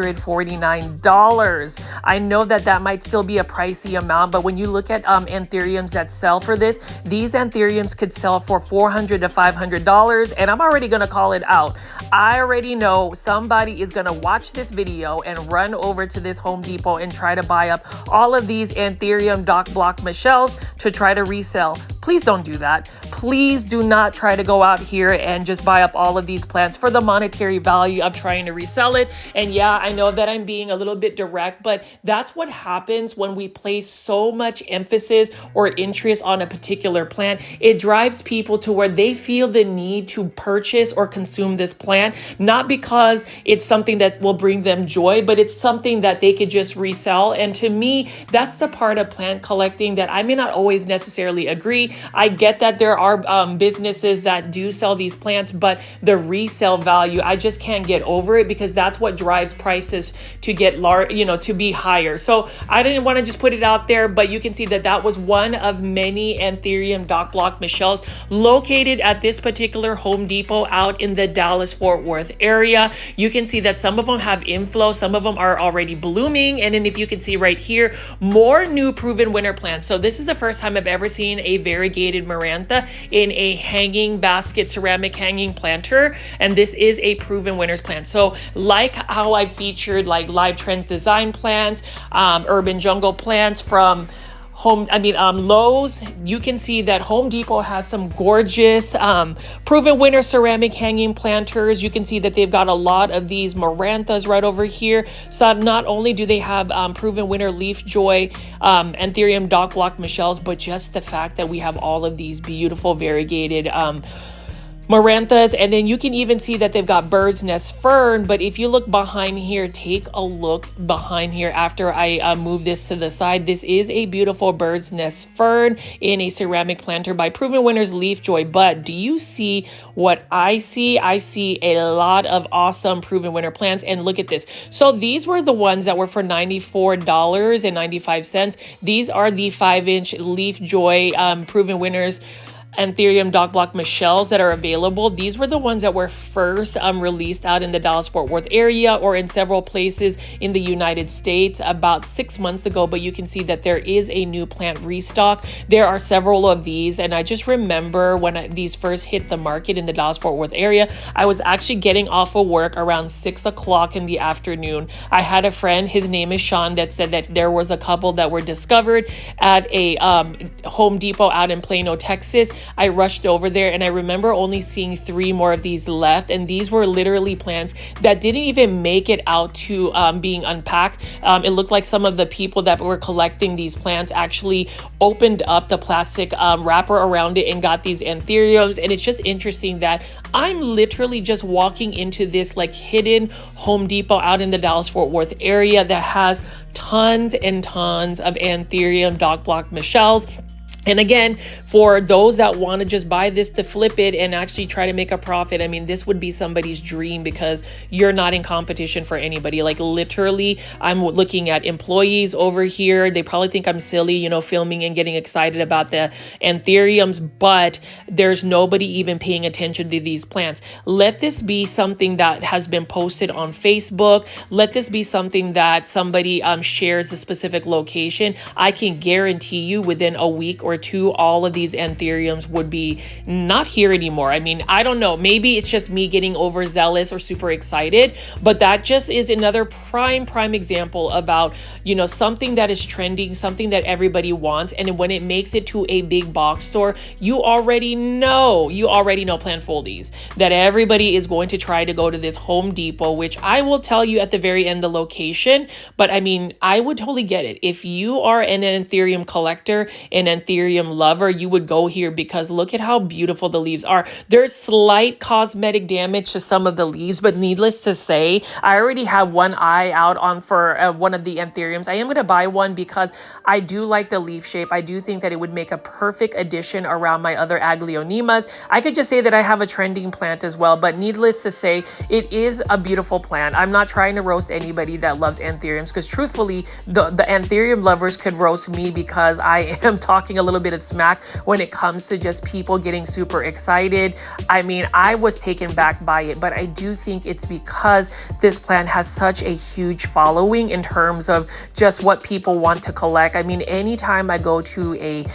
I know that might still be a pricey amount, but when you look at anthuriums that sell for this, these anthuriums could sell for $400 to $500, and I'm already gonna call it out. I already know somebody is gonna watch this video and run over to this Home Depot and try to buy up all of these Anthurium Dock Block Michelles to try to resell. Please don't do that. Please do not try to go out here and just buy up all of these plants for the monetary value of trying to resell it. And yeah, I know that I'm being a little bit direct, but that's what happens when we place so much emphasis or interest on a particular plant. It drives people to where they feel the need to purchase or consume this plant, not because it's something that will bring them joy, but it's something that they could just resell. And to me, that's the part of plant collecting that I may not always necessarily agree. I get that there are businesses that do sell these plants, but the resale value, I just can't get over it, because that's what drives prices to get large, to be higher. So I didn't want to just put it out there, but you can see that was one of many Anthurium Dock Block Michelles located at this particular Home Depot out in the Dallas-Fort Worth area. You can see that some of them have inflow, some of them are already blooming, and then if you can see right here, more new Proven Winner plants. So this is the first time I've ever seen a variegated Marantha in a hanging basket ceramic hanging planter, and this is a Proven Winners plant. So like how I featured like Live Trends design plants, urban jungle plants from Lowe's, you can see that Home Depot has some gorgeous Proven Winner ceramic hanging planters. You can see that they've got a lot of these Maranthas right over here. So not only do they have Proven Winner LeafJoy Anthurium Dock Block Michelles, but just the fact that we have all of these beautiful variegated Maranthas, and then you can even see that they've got bird's nest fern. But if you look behind here, take a look behind here after I move this to the side. This is a beautiful bird's nest fern in a ceramic planter by Proven Winners LeafJoy. But do you see what I see? I see a lot of awesome Proven Winner plants, and look at this. So these were the ones that were for $94.95. These are the 5-inch LeafJoy Proven Winners Anthurium dock block Michelles that are available. These were the ones that were first released out in the Dallas-Fort Worth area or in several places in the United States about 6 months ago, but you can see that there is a new plant restock. There are several of these, and I just remember when these first hit the market in the Dallas-Fort Worth area, I was actually getting off of work around 6 o'clock in the afternoon. I had a friend, his name is Sean, that said that there was a couple that were discovered at a Home Depot out in Plano, Texas. I rushed over there and I remember only seeing 3 more of these left, and these were literally plants that didn't even make it out to being unpacked. It looked like some of the people that were collecting these plants actually opened up the plastic wrapper around it and got these anthuriums. And it's just interesting that I'm literally just walking into this like hidden Home Depot out in the Dallas-Fort Worth area that has tons and tons of Anthurium dock block Michelles. And again, for those that want to just buy this to flip it and actually try to make a profit, I mean, this would be somebody's dream because you're not in competition for anybody. Like literally, I'm looking at employees over here. They probably think I'm silly, you know, filming and getting excited about the anthuriums, but there's nobody even paying attention to these plants. Let this be something that has been posted on Facebook. Let this be something that somebody shares a specific location. I can guarantee you within a week or 2, all of these anthuriums would be not here anymore. I mean, I don't know, maybe it's just me getting overzealous or super excited, but that just is another prime example about, you know, something that is trending, something that everybody wants, and when it makes it to a big box store, you already know plant foldies, that everybody is going to try to go to this Home Depot, which I will tell you at the very end the location, but I mean, I would totally get it. If you are an anthurium collector, an anthurium lover, you would go here because look at how beautiful the leaves are. There's slight cosmetic damage to some of the leaves, but needless to say, I already have one eye out on for one of the anthuriums. I am going to buy one because I do like the leaf shape. I do think that it would make a perfect addition around my other aglaonemas. I could just say that I have a trending plant as well, but needless to say, it is a beautiful plant. I'm not trying to roast anybody that loves anthuriums because truthfully, the anthurium lovers could roast me because I am talking a little bit of smack when it comes to just people getting super excited. I mean, I was taken back by it, but I do think it's because this plant has such a huge following in terms of just what people want to collect. I mean, anytime I go to a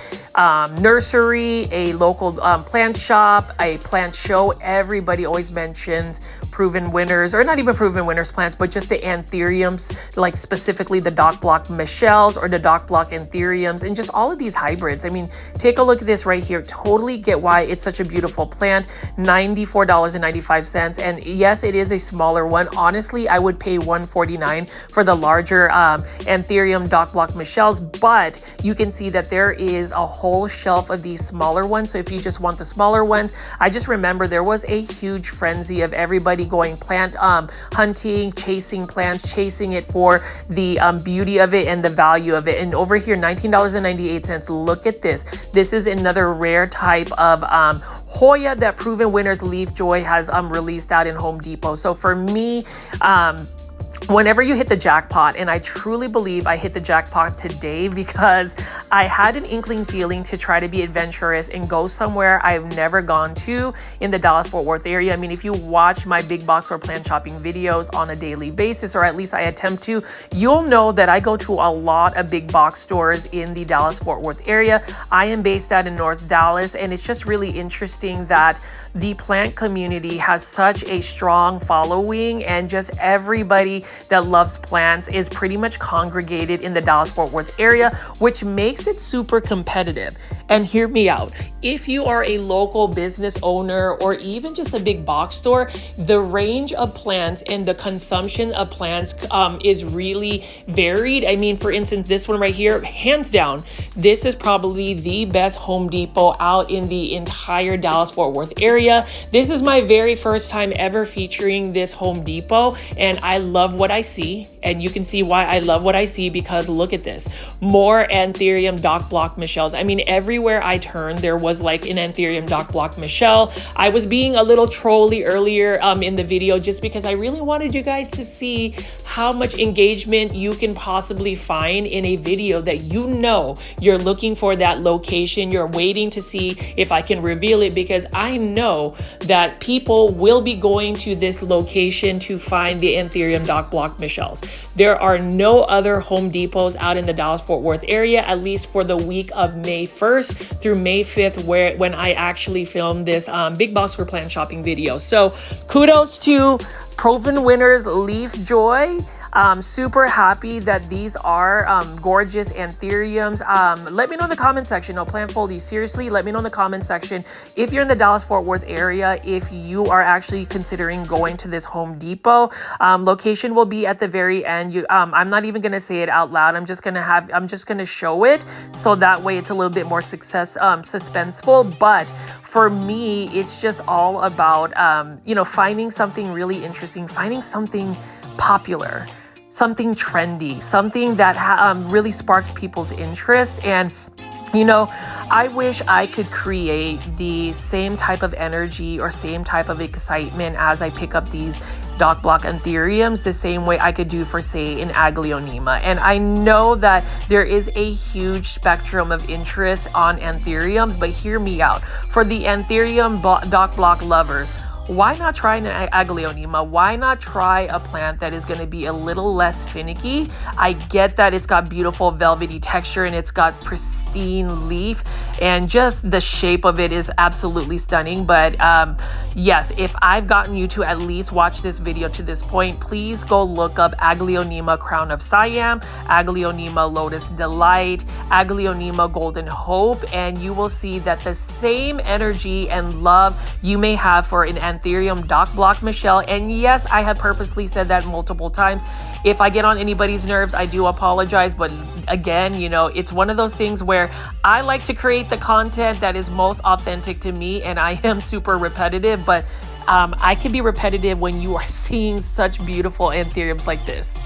nursery, a local plant shop, a plant show, everybody always mentions Proven Winners, or not even Proven Winners plants, but just the anthuriums, like specifically the dock block Michelles or the dock block anthuriums, and just all of these hybrids. I mean, take a look at this right here. Totally get why it's such a beautiful plant. $94.95. And yes, it is a smaller one. Honestly, I would pay $149 for the larger Anthurium dock block Michelles, but you can see that there is a whole shelf of these smaller ones. So if you just want the smaller ones, I just remember there was a huge frenzy of everybody going plant hunting, chasing plants, chasing it for the beauty of it and the value of it. And over here, $19.98. Look at this. This is another rare type of Hoya that Proven Winners LeafJoy has released out in Home Depot. So for me, whenever you hit the jackpot, and I truly believe I hit the jackpot today because I had an inkling feeling to try to be adventurous and go somewhere I've never gone to in the Dallas-Fort Worth area. I mean, if you watch my big box or plant shopping videos on a daily basis, or at least I attempt to, you'll know that I go to a lot of big box stores in the Dallas-Fort Worth area. I am based out in North Dallas, and it's just really interesting that the plant community has such a strong following, and just everybody that loves plants is pretty much congregated in the Dallas-Fort Worth area, which makes it super competitive. And hear me out. If you are a local business owner or even just a big box store, the range of plants and the consumption of plants is really varied. I mean, for instance, this one right here, hands down, this is probably the best Home Depot out in the entire Dallas-Fort Worth area. This is my very first time ever featuring this Home Depot, and I love what I see. And you can see why I love what I see, because look at this. More Anthurium dock block Michelles. I mean, everywhere I turned, there was like an Anthurium dock block Michelle. I was being a little trolly earlier in the video just because I really wanted you guys to see how much engagement you can possibly find in a video that you know you're looking for that location. You're waiting to see if I can reveal it, because I know that people will be going to this location to find the Anthurium dock block Michelles. There are no other Home Depots out in the Dallas-Fort Worth area, at least for the week of May 1st through May 5th, when I actually filmed this big box for plant shopping video. So kudos to Proven Winners LeafJoy. Super happy that these are gorgeous Anthuriums. Let me know in the comment section. No, plant foldies, seriously, let me know in the comment section if you're in the Dallas-Fort Worth area, if you are actually considering going to this Home Depot. Location will be at the very end. I'm not even gonna say it out loud. I'm just gonna show it, so that way it's a little bit more suspenseful. But for me, it's just all about finding something really interesting, finding something popular, something trendy, something that really sparks people's interest. And I wish I could create the same type of energy or same type of excitement as I pick up these dock block Anthuriums, the same way I could do for, say, an Aglaonema. And I know that there is a huge spectrum of interest on Anthuriums, but hear me out. For the Anthurium dock block lovers, why not try an Aglaonema? Why not try a plant that is going to be a little less finicky? I get that it's got beautiful velvety texture and it's got pristine leaf, and just the shape of it is absolutely stunning. But yes, if I've gotten you to at least watch this video to this point, please go look up Aglaonema Crown of Siam, Aglaonema Lotus Delight, Aglaonema Golden Hope, and you will see that the same energy and love you may have for an Anthurium dock block Michelle. And yes, I have purposely said that multiple times. If I get on anybody's nerves, I do apologize. But again, it's one of those things where I like to create the content that is most authentic to me, and I am super repetitive, but I can be repetitive when you are seeing such beautiful Anthuriums like this.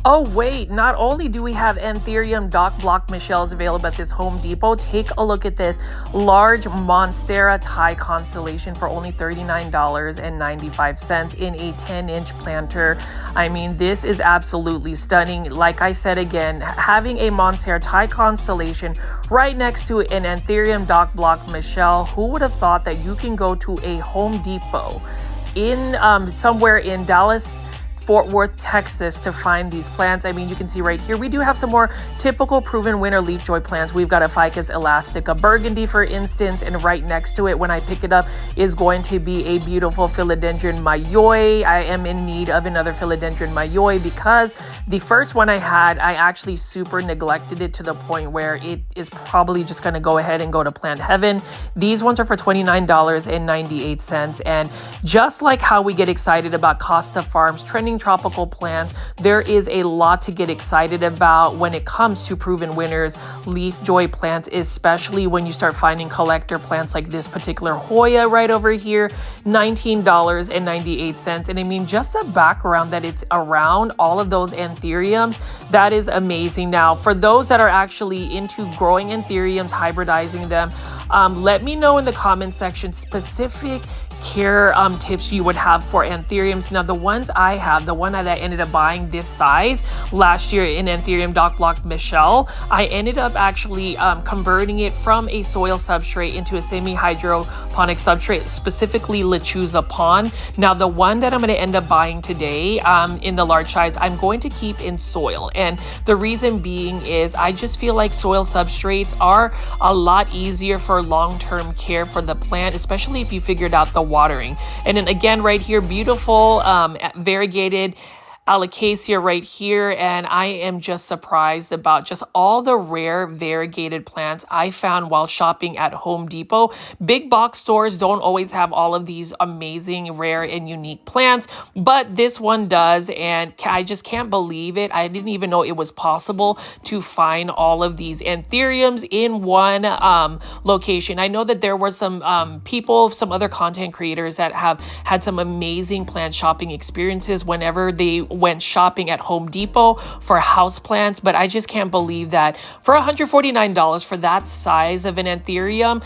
Oh wait, not only do we have Anthurium dock block Michelles available at this Home Depot, take a look at this large Monstera Thai constellation for only $39.95 in a 10-inch planter. I mean, this is absolutely stunning. Like I said again, having a Monstera Thai constellation right next to an Anthurium dock block Michelle, who would have thought that you can go to a Home Depot in somewhere in Dallas Fort Worth, Texas to find these plants. I mean, you can see right here, we do have some more typical Proven Winner LeafJoy plants. We've got a Ficus elastica burgundy, for instance, and right next to it, when I pick it up, is going to be a beautiful philodendron mayoi. I am in need of another philodendron mayoi because the first one I had, I actually super neglected it to the point where it is probably just going to go ahead and go to plant heaven. These ones are for $29.98. And just like how we get excited about Costa Farms trending tropical plants, there is a lot to get excited about when it comes to Proven Winners LeafJoy plants, especially when you start finding collector plants like this particular Hoya right over here, $19.98. And I mean, just the background that it's around all of those Anthuriums, that is amazing. Now, for those that are actually into growing Anthuriums, hybridizing them, let me know in the comment section specific care tips you would have for Anthuriums. Now, the ones I have, the one that I ended up buying this size last year in Anthurium dock block Michelle, I ended up actually converting it from a soil substrate into a semi-hydroponic substrate, specifically Lechuza Pond. Now, the one that I'm going to end up buying today in the large size, I'm going to keep in soil. And the reason being is I just feel like soil substrates are a lot easier for long-term care for the plant, especially if you figured out the watering. And then again, right here, beautiful variegated alocasia right here, and I am just surprised about just all the rare variegated plants I found while shopping at Home Depot. Big box stores don't always have all of these amazing, rare, and unique plants, but this one does, and I just can't believe it. I didn't even know it was possible to find all of these anthuriums in one location. I know that there were some people, some other content creators that have had some amazing plant shopping experiences whenever they went shopping at Home Depot for houseplants, but I just can't believe that for $149 for that size of an anthurium,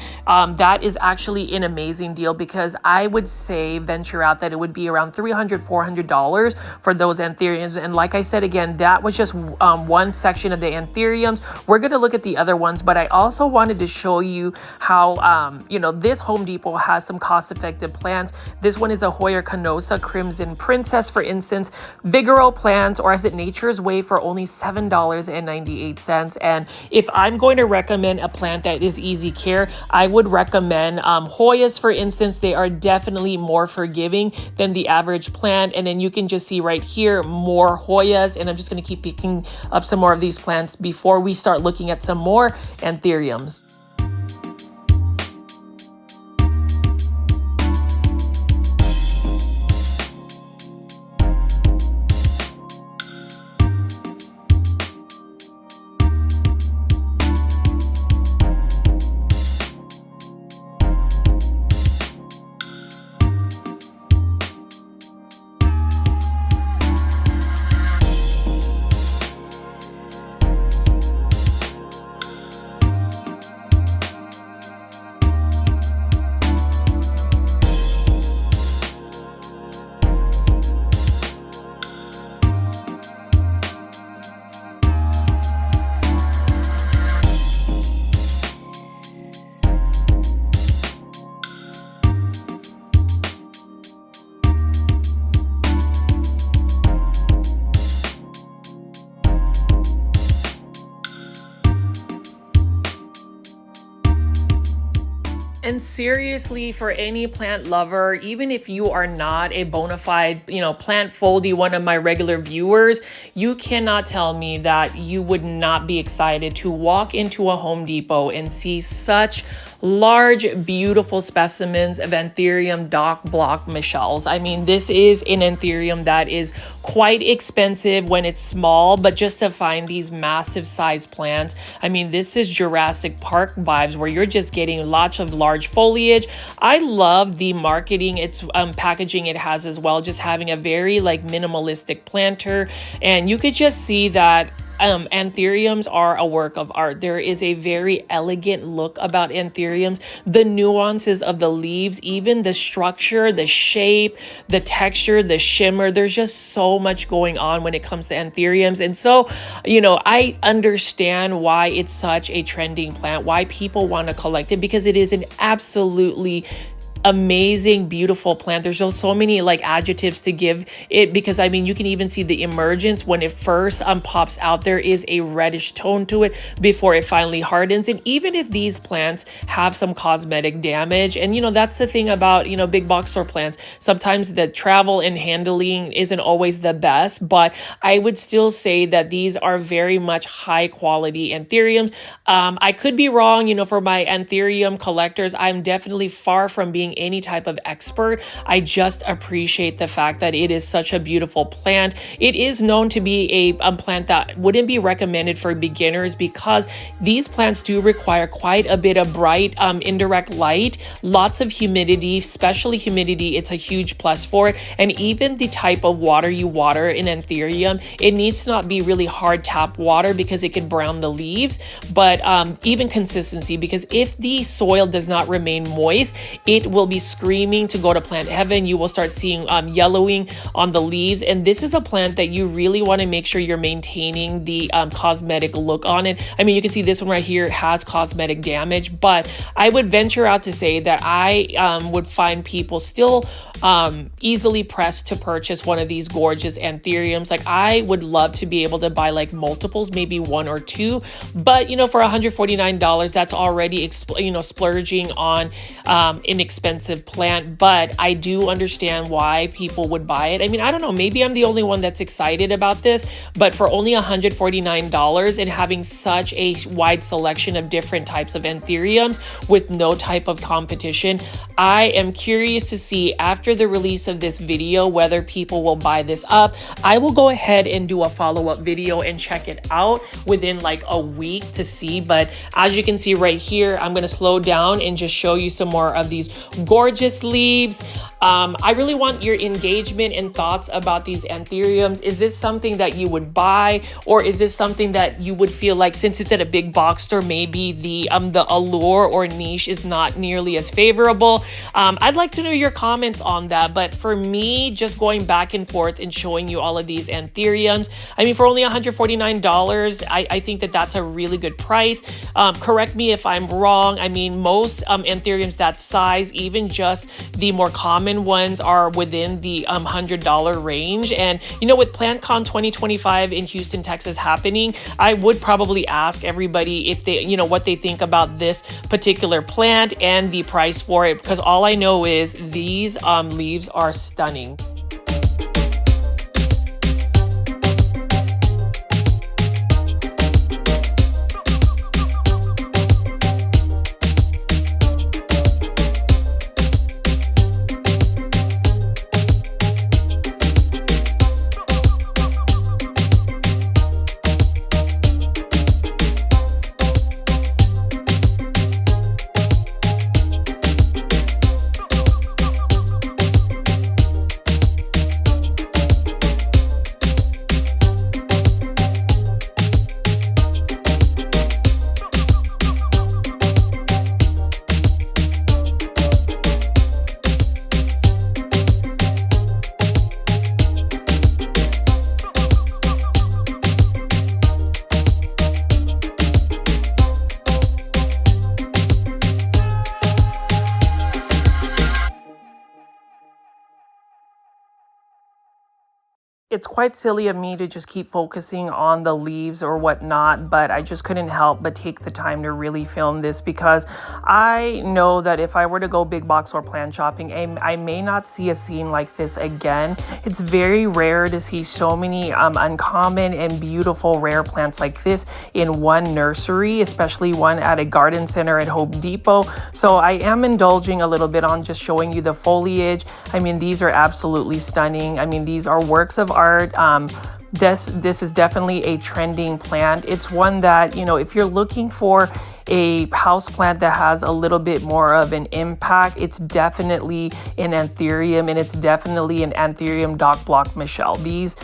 that is actually an amazing deal, because I would say venture out that it would be around $300, $400 for those anthuriums. And like I said, again, that was just one section of the anthuriums. We're going to look at the other ones, but I also wanted to show you how, you know, this Home Depot has some cost-effective plants. This one is a Hoya Canosa Crimson Princess, for instance. Vigoro plants, or is it Nature's Way, for only $7.98. And if I'm going to recommend a plant that is easy care, I would recommend Hoyas, for instance. They are definitely more forgiving than the average plant. And then you can just see right here, more Hoyas. And I'm just going to keep picking up some more of these plants before we start looking at some more anthuriums. And seriously, for any plant lover, even if you are not a bona fide, you know, plant foldy, one of my regular viewers, you cannot tell me that you would not be excited to walk into a Home Depot and see such large, beautiful specimens of Anthurium dock block Michels. I mean, this is an Anthurium that is quite expensive when it's small, but just to find these massive size plants, I mean, this is Jurassic Park vibes, where you're just getting lots of large foliage. I love the marketing, it's packaging it has as well, just having a very like minimalistic planter, and you could just see that anthuriums are a work of art. There is a very elegant look about anthuriums. The nuances of the leaves, even the structure, the shape, the texture, the shimmer, there's just so much going on when it comes to anthuriums. And so, you know, I understand why it's such a trending plant, why people want to collect it, because it is an absolutely amazing, beautiful plant. There's just so many like adjectives to give it, because I mean, you can even see the emergence when it first pops out. There is a reddish tone to it before it finally hardens. And even if these plants have some cosmetic damage, and you know, that's the thing about, you know, big box store plants, sometimes the travel and handling isn't always the best, but I would still say that these are very much high quality anthuriums. I could be wrong, you know, for my anthurium collectors, I'm definitely far from being any type of expert. I just appreciate the fact that it is such a beautiful plant. It is known to be a plant that wouldn't be recommended for beginners, because these plants do require quite a bit of bright indirect light, lots of humidity, especially humidity. It's a huge plus for it. And even the type of water you water in anthurium, it needs to not be really hard tap water, because it can brown the leaves, but even consistency, because if the soil does not remain moist, it will be screaming to go to plant heaven. You will start seeing yellowing on the leaves, and this is a plant that you really want to make sure you're maintaining the cosmetic look on it. I mean, you can see this one right here has cosmetic damage, but I would venture out to say that I would find people still easily pressed to purchase one of these gorgeous anthuriums. Like, I would love to be able to buy like multiples, maybe one or two, but you know, for $149, that's already, you know, splurging on an expensive expensive plant, but I do understand why people would buy it. I mean, I don't know, maybe I'm the only one that's excited about this, but for only $149 and having such a wide selection of different types of anthuriums with no type of competition, I am curious to see after the release of this video whether people will buy this up. I will go ahead and do a follow-up video and check it out within like a week to see, but as you can see right here, I'm going to slow down and just show you some more of these gorgeous leaves. I really want your engagement and thoughts about these anthuriums. Is this something that you would buy, or is this something that you would feel like, since it's at a big box store, maybe the allure or niche is not nearly as favorable? I'd like to know your comments on that. But for me, just going back and forth and showing you all of these anthuriums, I mean, for only $149, I think that that's a really good price. Correct me if I'm wrong. I mean, most anthuriums that size, even just the more common ones, are within the $100 range. And you know, with PlantCon 2025 in Houston, Texas happening, I would probably ask everybody if they, you know, what they think about this particular plant and the price for it, because all I know is these leaves are stunning. It's quite silly of me to just keep focusing on the leaves or whatnot, but I just couldn't help but take the time to really film this, because I know that if I were to go big box or plant shopping, I may not see a scene like this again. It's very rare to see so many uncommon and beautiful rare plants like this in one nursery, especially one at a garden center at Home Depot. So I am indulging a little bit on just showing you the foliage. I mean, these are absolutely stunning. I mean, these are works of art. This is definitely a trending plant. It's one that, you know, if you're looking for a house plant that has a little bit more of an impact, it's definitely an Anthurium, and it's definitely an Anthurium Dock Block Michelle. These,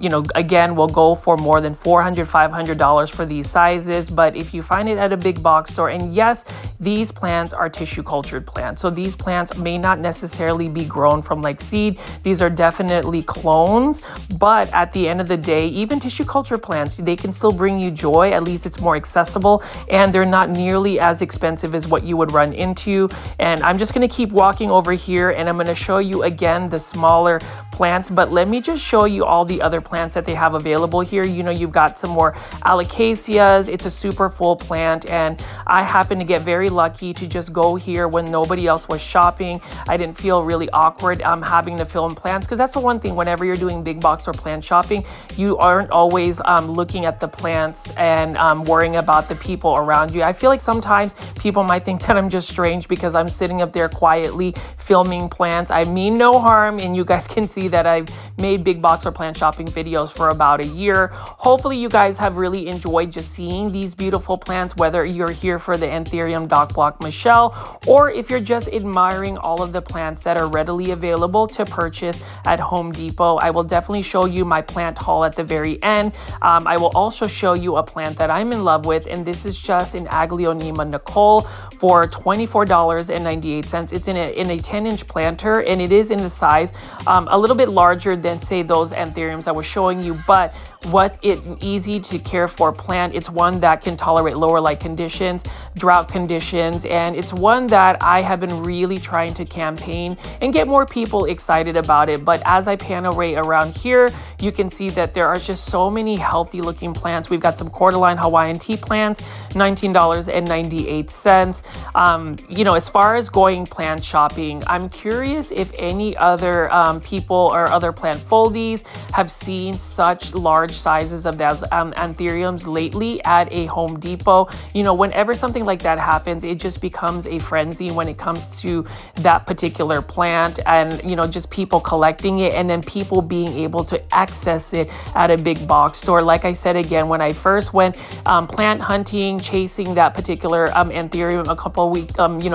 you know, again, will go for more than $400, $500 for these sizes. But if you find it at a big box store, and yes, these plants are tissue cultured plants, so these plants may not necessarily be grown from like seed. These are definitely clones, but at the end of the day, even tissue culture plants, they can still bring you joy. At least it's more accessible, and they're not nearly as expensive as what you would run into. And I'm just going to keep walking over here, and I'm going to show you again the smaller plants, but let me just show you all the other plants that they have available here. You know, you've got some more alocasias. It's a super full plant, and I happened to get very lucky to just go here when nobody else was shopping. I didn't feel really awkward having to film plants, because that's the one thing, whenever you're doing big box or plant shopping, you aren't always looking at the plants and worrying about the people around you. I feel like sometimes people might think that I'm just strange because I'm sitting up there quietly filming plants. I mean no harm, and you guys can see that I've made big box or plant shopping videos for about a year. Hopefully you guys have really enjoyed just seeing these beautiful plants, whether you're here for the Anthurium Dock Block Michelle, or if you're just admiring all of the plants that are readily available to purchase at Home Depot. I will definitely show you my plant haul at the very end. I will also show you a plant that I'm in love with, and this is just an Aglaonema Nicole for $24.98. It's in a 10-inch planter, and it is in the size a little bit larger than say those anthuriums I was showing you. But what it easy to care for plant, it's one that can tolerate lower light conditions, drought conditions, and it's one that I have been really trying to campaign and get more people excited about it. But as I pan around here, you can see that there are just so many healthy looking plants. We've got some cordyline Hawaiian tea plants, $19.98. You know, as far as going plant shopping, I'm curious if any other people or other plant foldies have seen such large sizes of those anthuriums lately at a Home Depot. You know, whenever something like that happens, it just becomes a frenzy when it comes to that particular plant, and you know, just people collecting it and then people being able to access it at a big box store. Like I said again, when I first went plant hunting, chasing that particular anthurium a couple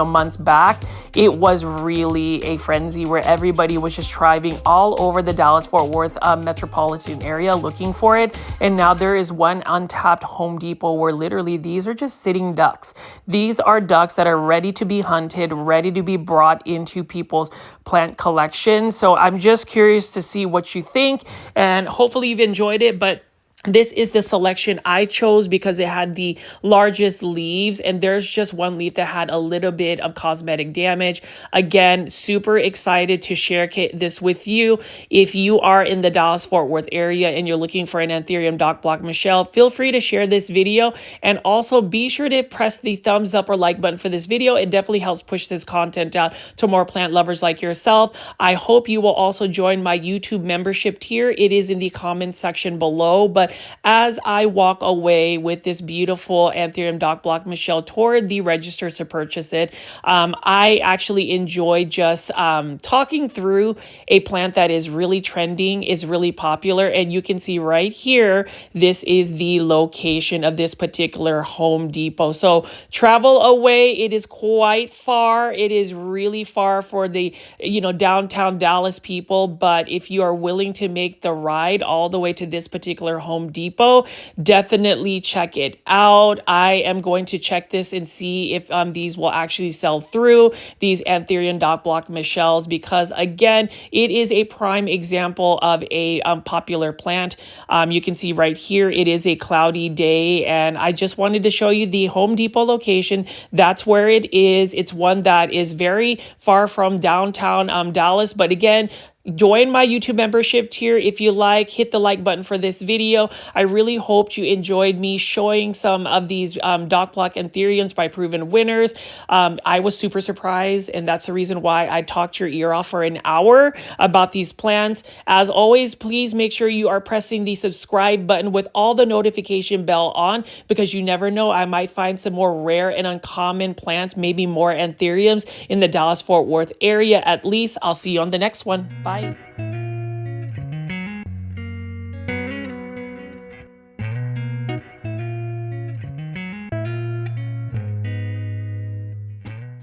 months back, it was really a frenzy where everybody was just driving all over the Dallas-Fort Worth metropolitan area looking for it. And now there is one untapped Home Depot where literally these are just sitting ducks. These are ducks that are ready to be hunted, ready to be brought into people's plant collection. So I'm just curious to see what you think, and hopefully you've enjoyed it. But this is the selection I chose because it had the largest leaves, and there's just one leaf that had a little bit of cosmetic damage. Again, super excited to share this with you. If you are in the Dallas-Fort Worth area and you're looking for an Anthurium Dock Block Michelle, feel free to share this video, and also be sure to press the thumbs up or like button for this video. It definitely helps push this content out to more plant lovers like yourself. I hope you will also join my YouTube membership tier. It is in the comments section below. But as I walk away with this beautiful Anthurium Dock Block Michelle toward the register to purchase it, I actually enjoy just talking through a plant that is really trending, is really popular. And you can see right here, this is the location of this particular Home Depot. So travel away, it is quite far. It is really far for the, downtown Dallas people. But if you are willing to make the ride all the way to this particular Home Depot, definitely check it out. I am going to check this and see if these will actually sell through, these Anthurium Dock Block Michelles, because again, it is a prime example of a popular plant. You can see right here, it is a cloudy day, and I just wanted to show you the Home Depot location. That's where it is. It's one that is very far from downtown Dallas, but again, join my YouTube membership tier if you like. Hit the like button for this video. I really hoped you enjoyed me showing some of these Dock Block Anthuriums by Proven Winners. I was super surprised, and that's the reason why I talked your ear off for an hour about these plants. As always, please make sure you are pressing the subscribe button with all the notification bell on, because you never know, I might find some more rare and uncommon plants, maybe more anthuriums in the Dallas-Fort Worth area at least. I'll see you on the next one. Bye.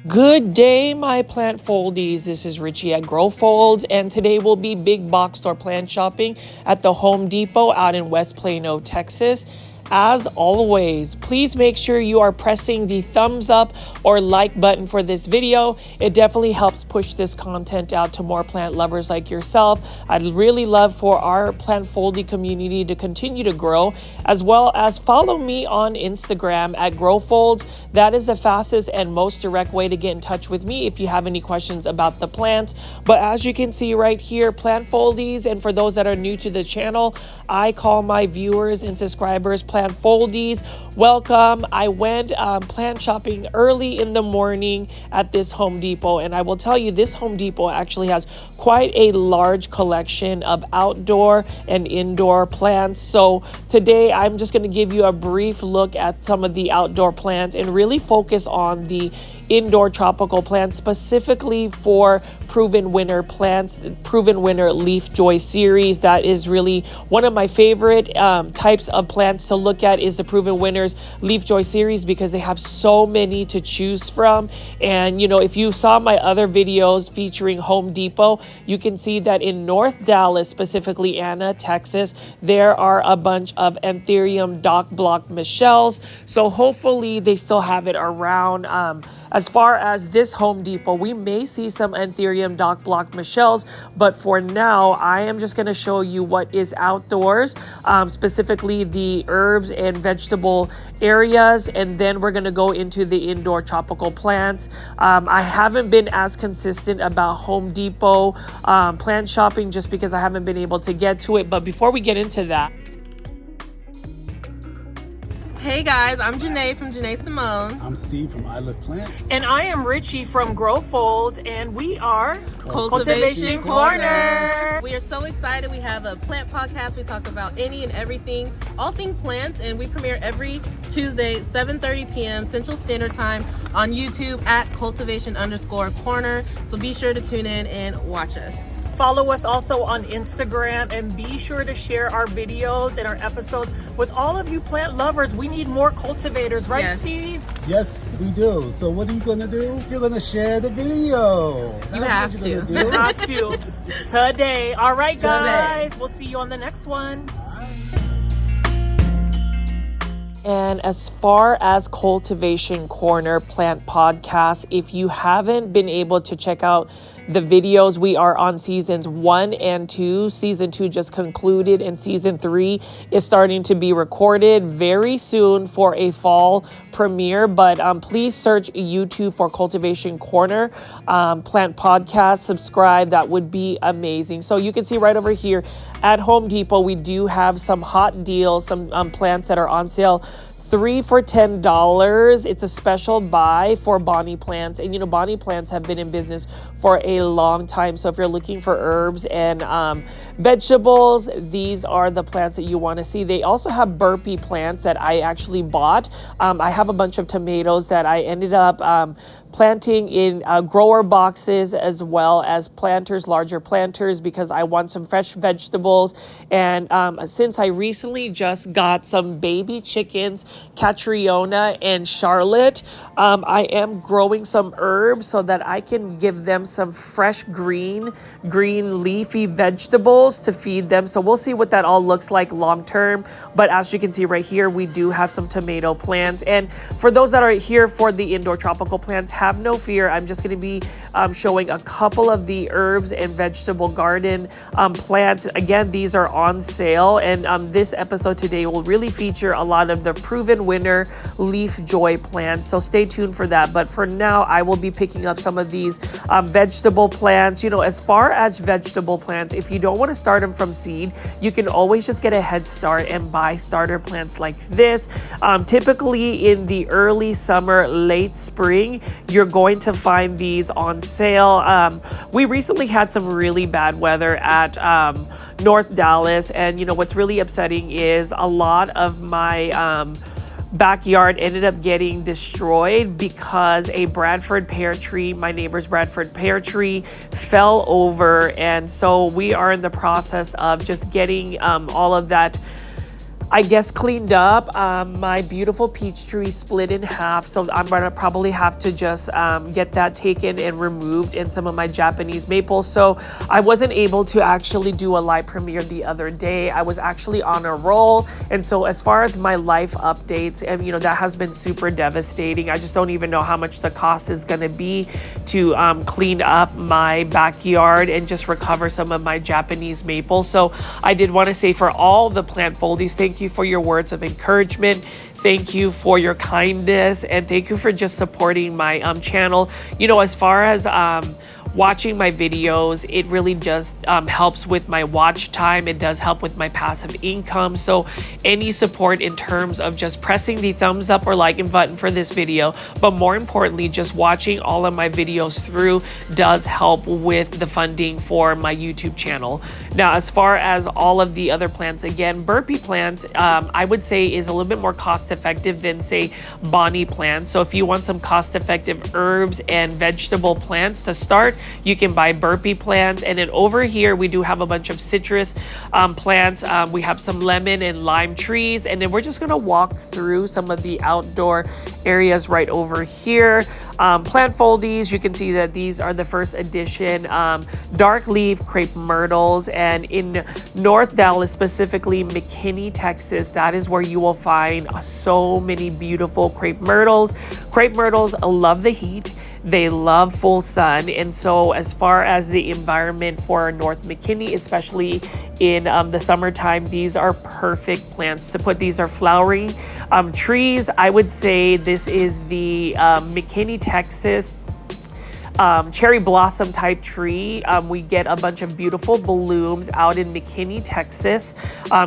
Good day, my plant foldies. This is Richie at Grow Folds, and today will be big box store plant shopping at the Home Depot out in West Plano, Texas. As always, please make sure you are pressing the thumbs up or like button for this video. It definitely helps push this content out to more plant lovers like yourself. I'd really love for our plant foldy community to continue to grow, as well as follow me on Instagram at Grow Folds. That is the fastest and most direct way to get in touch with me if you have any questions about the plants. But as you can see right here, plant foldies, and for those that are new to the channel, I call my viewers and subscribers plant foldies. Welcome. I went plant shopping early in the morning at this Home Depot, and I will tell you, this Home Depot actually has quite a large collection of outdoor and indoor plants. So today I'm just going to give you a brief look at some of the outdoor plants and really focus on the indoor tropical plants, specifically for Proven Winner plants, Proven Winner LeafJoy series. That is really one of my favorite types of plants to look at, is the Proven Winners LeafJoy series, because they have so many to choose from. And if you saw my other videos featuring Home Depot, you can see that in North Dallas, specifically Anna, Texas, there are a bunch of Anthurium Dock Block Michelles. So hopefully they still have it around As far as this Home Depot, we may see some Anthurium dock block Michelles, but for now, I am just going to show you what is outdoors, specifically the herbs and vegetable areas, and then we're going to go into the indoor tropical plants. I haven't been as consistent about Home Depot plant shopping just because I haven't been able to get to it, but before we get into that, hey guys, I'm Janae from Janae Simone. I'm Steve from I Love Plants. and I am Richie from Grow Folds, and we are Cultivation Corner. We are so excited. We have a plant podcast. We talk about any and everything, all things plants, and we premiere every Tuesday, 7:30 p.m. Central Standard Time on YouTube at cultivation_corner. So be sure to tune in and watch us. Follow us also on Instagram, and be sure to share our videos and our episodes with all of you plant lovers. We need more cultivators, right, Yes. Steve? Yes, we do. So what are you gonna do? You're gonna share the video. You That's have what to. you're gonna do. Have to today. All right, guys. Today. We'll see you on the next one. And as far as Cultivation Corner Plant Podcast, if you haven't been able to check out the videos, we are on seasons 1 and 2. Season 2 just concluded, and season 3 is starting to be recorded very soon for a fall premiere. But please search YouTube for Cultivation Corner Plant Podcast. Subscribe. That would be amazing. So you can see right over here at Home Depot, we do have some hot deals, some plants that are on sale. 3 for $10. It's a special buy for Bonnie Plants. And, you know, Bonnie Plants have been in business for a long time. So if you're looking for herbs and vegetables, these are the plants that you want to see. They also have burpee plants that I actually bought. I have a bunch of tomatoes that I ended up planting in grower boxes, as well as planters, larger planters, because I want some fresh vegetables. And since I recently just got some baby chickens, Catriona and Charlotte, I am growing some herbs so that I can give them some fresh green leafy vegetables to feed them. So we'll see what that all looks like long term. But as you can see right here, we do have some tomato plants. And for those that are here for the indoor tropical plants, have no fear. I'm just going to be showing a couple of the herbs and vegetable garden plants. Again, these are on sale, and this episode today will really feature a lot of the Proven Winner LeafJoy plants. So stay tuned for that. But for now, I will be picking up some of these vegetable plants. You know, as far as vegetable plants, if you don't want to start them from seed, you can always just get a head start and buy starter plants like this. Typically in the early summer, late spring, you're going to find these on sale. We recently had some really bad weather at North Dallas, and you know what's really upsetting is a lot of my backyard ended up getting destroyed because a Bradford pear tree, my neighbor's Bradford pear tree, fell over. And so we are in the process of just getting all of that, I guess, cleaned up. My beautiful peach tree split in half, so I'm gonna probably have to just get that taken and removed, in some of my Japanese maples. So I wasn't able to actually do a live premiere the other day. I was actually on a roll, and so as far as my life updates, and you know, that has been super devastating. I just don't even know how much the cost is gonna be to clean up my backyard and just recover some of my Japanese maples. So I did want to say, for all the plant foldies, thank you for your words of encouragement. Thank you for your kindness, and thank you for just supporting my channel. You know, as far as watching my videos, it really just helps with my watch time. It does help with my passive income. So any support in terms of just pressing the thumbs up or liking button for this video, but more importantly, just watching all of my videos through, does help with the funding for my YouTube channel. Now, as far as all of the other plants, again, burpee plants, I would say is a little bit more cost effective than, say, Bonnie plants. So if you want some cost effective herbs and vegetable plants to start, You can buy burpee plants. And then over here, we do have a bunch of citrus plants. We have some lemon and lime trees. And then we're just going to walk through some of the outdoor areas right over here. Plant foldies, you can see that these are the first edition dark leaf crepe myrtles, and in North Dallas, specifically McKinney, Texas, that is where you will find so many beautiful crepe myrtles. Crepe myrtles love the heat. They love full sun. And so as far as the environment for North McKinney, especially in the summertime, these are perfect plants to put. These are flowering trees. I would say this is the McKinney, Texas cherry blossom type tree. We get a bunch of beautiful blooms out in McKinney, Texas.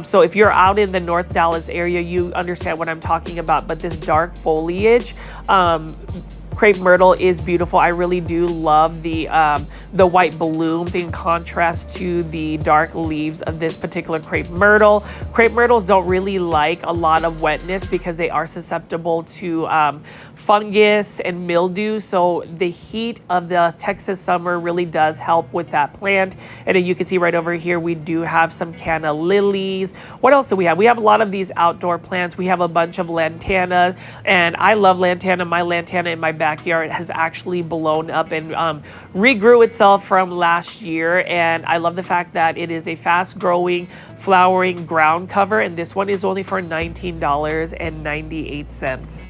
So if you're out in the North Dallas area, you understand what I'm talking about. But this dark foliage, crepe myrtle is beautiful. I really do love the white blooms in contrast to the dark leaves of this particular crepe myrtle. Crepe myrtles don't really like a lot of wetness because they are susceptible to fungus and mildew. So the heat of the Texas summer really does help with that plant. And then you can see right over here, we do have some canna lilies. What else do we have? We have a lot of these outdoor plants. We have a bunch of lantana, and I love lantana. My lantana in my backyard has actually blown up and regrew itself from last year. And I love the fact that it is a fast growing flowering ground cover. And this one is only for $19.98.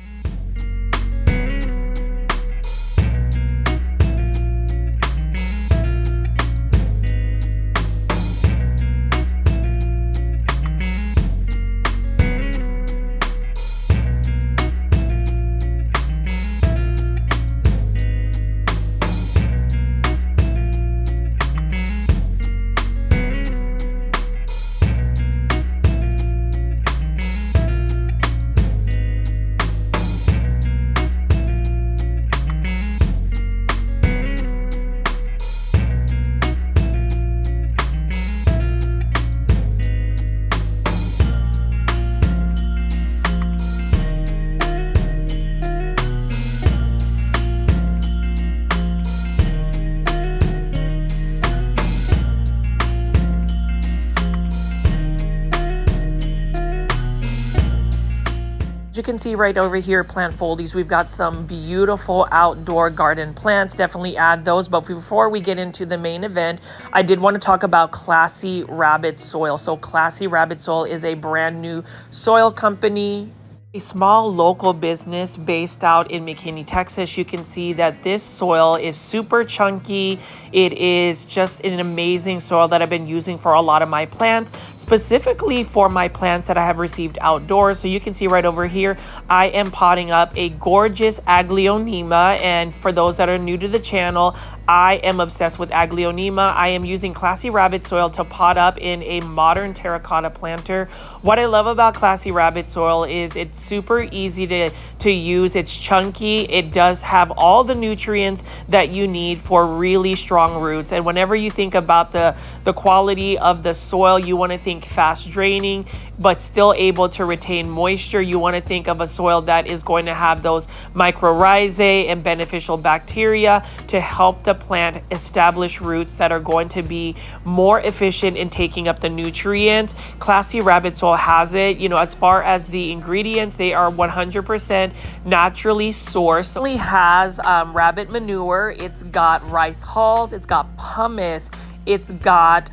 You can see right over here, plant foldies. We've got some beautiful outdoor garden plants. Definitely add those. But before we get into the main event, I did want to talk about Classy Rabbit Soil. So Classy Rabbit Soil is a brand new soil company, a small local business based out in McKinney, Texas. You can see that this soil is super chunky. It is just an amazing soil that I've been using for a lot of my plants, specifically for my plants that I have received outdoors. So you can see right over here, I am potting up a gorgeous Aglaonema. And for those that are new to the channel, I am obsessed with Aglaonema. I am using Classy Rabbit Soil to pot up in a modern terracotta planter. What I love about Classy Rabbit Soil is it's super easy to use. It's chunky. It does have all the nutrients that you need for really strong roots. And whenever you think about the quality of the soil, you want to think fast draining, but still able to retain moisture. You want to think of a soil that is going to have those mycorrhizae and beneficial bacteria to help the plant establish roots that are going to be more efficient in taking up the nutrients. Classy Rabbit Soil has it. You know, as far as the ingredients, they are 100% naturally sourced. It only has rabbit manure. It's got rice hulls. It's got pumice. It's got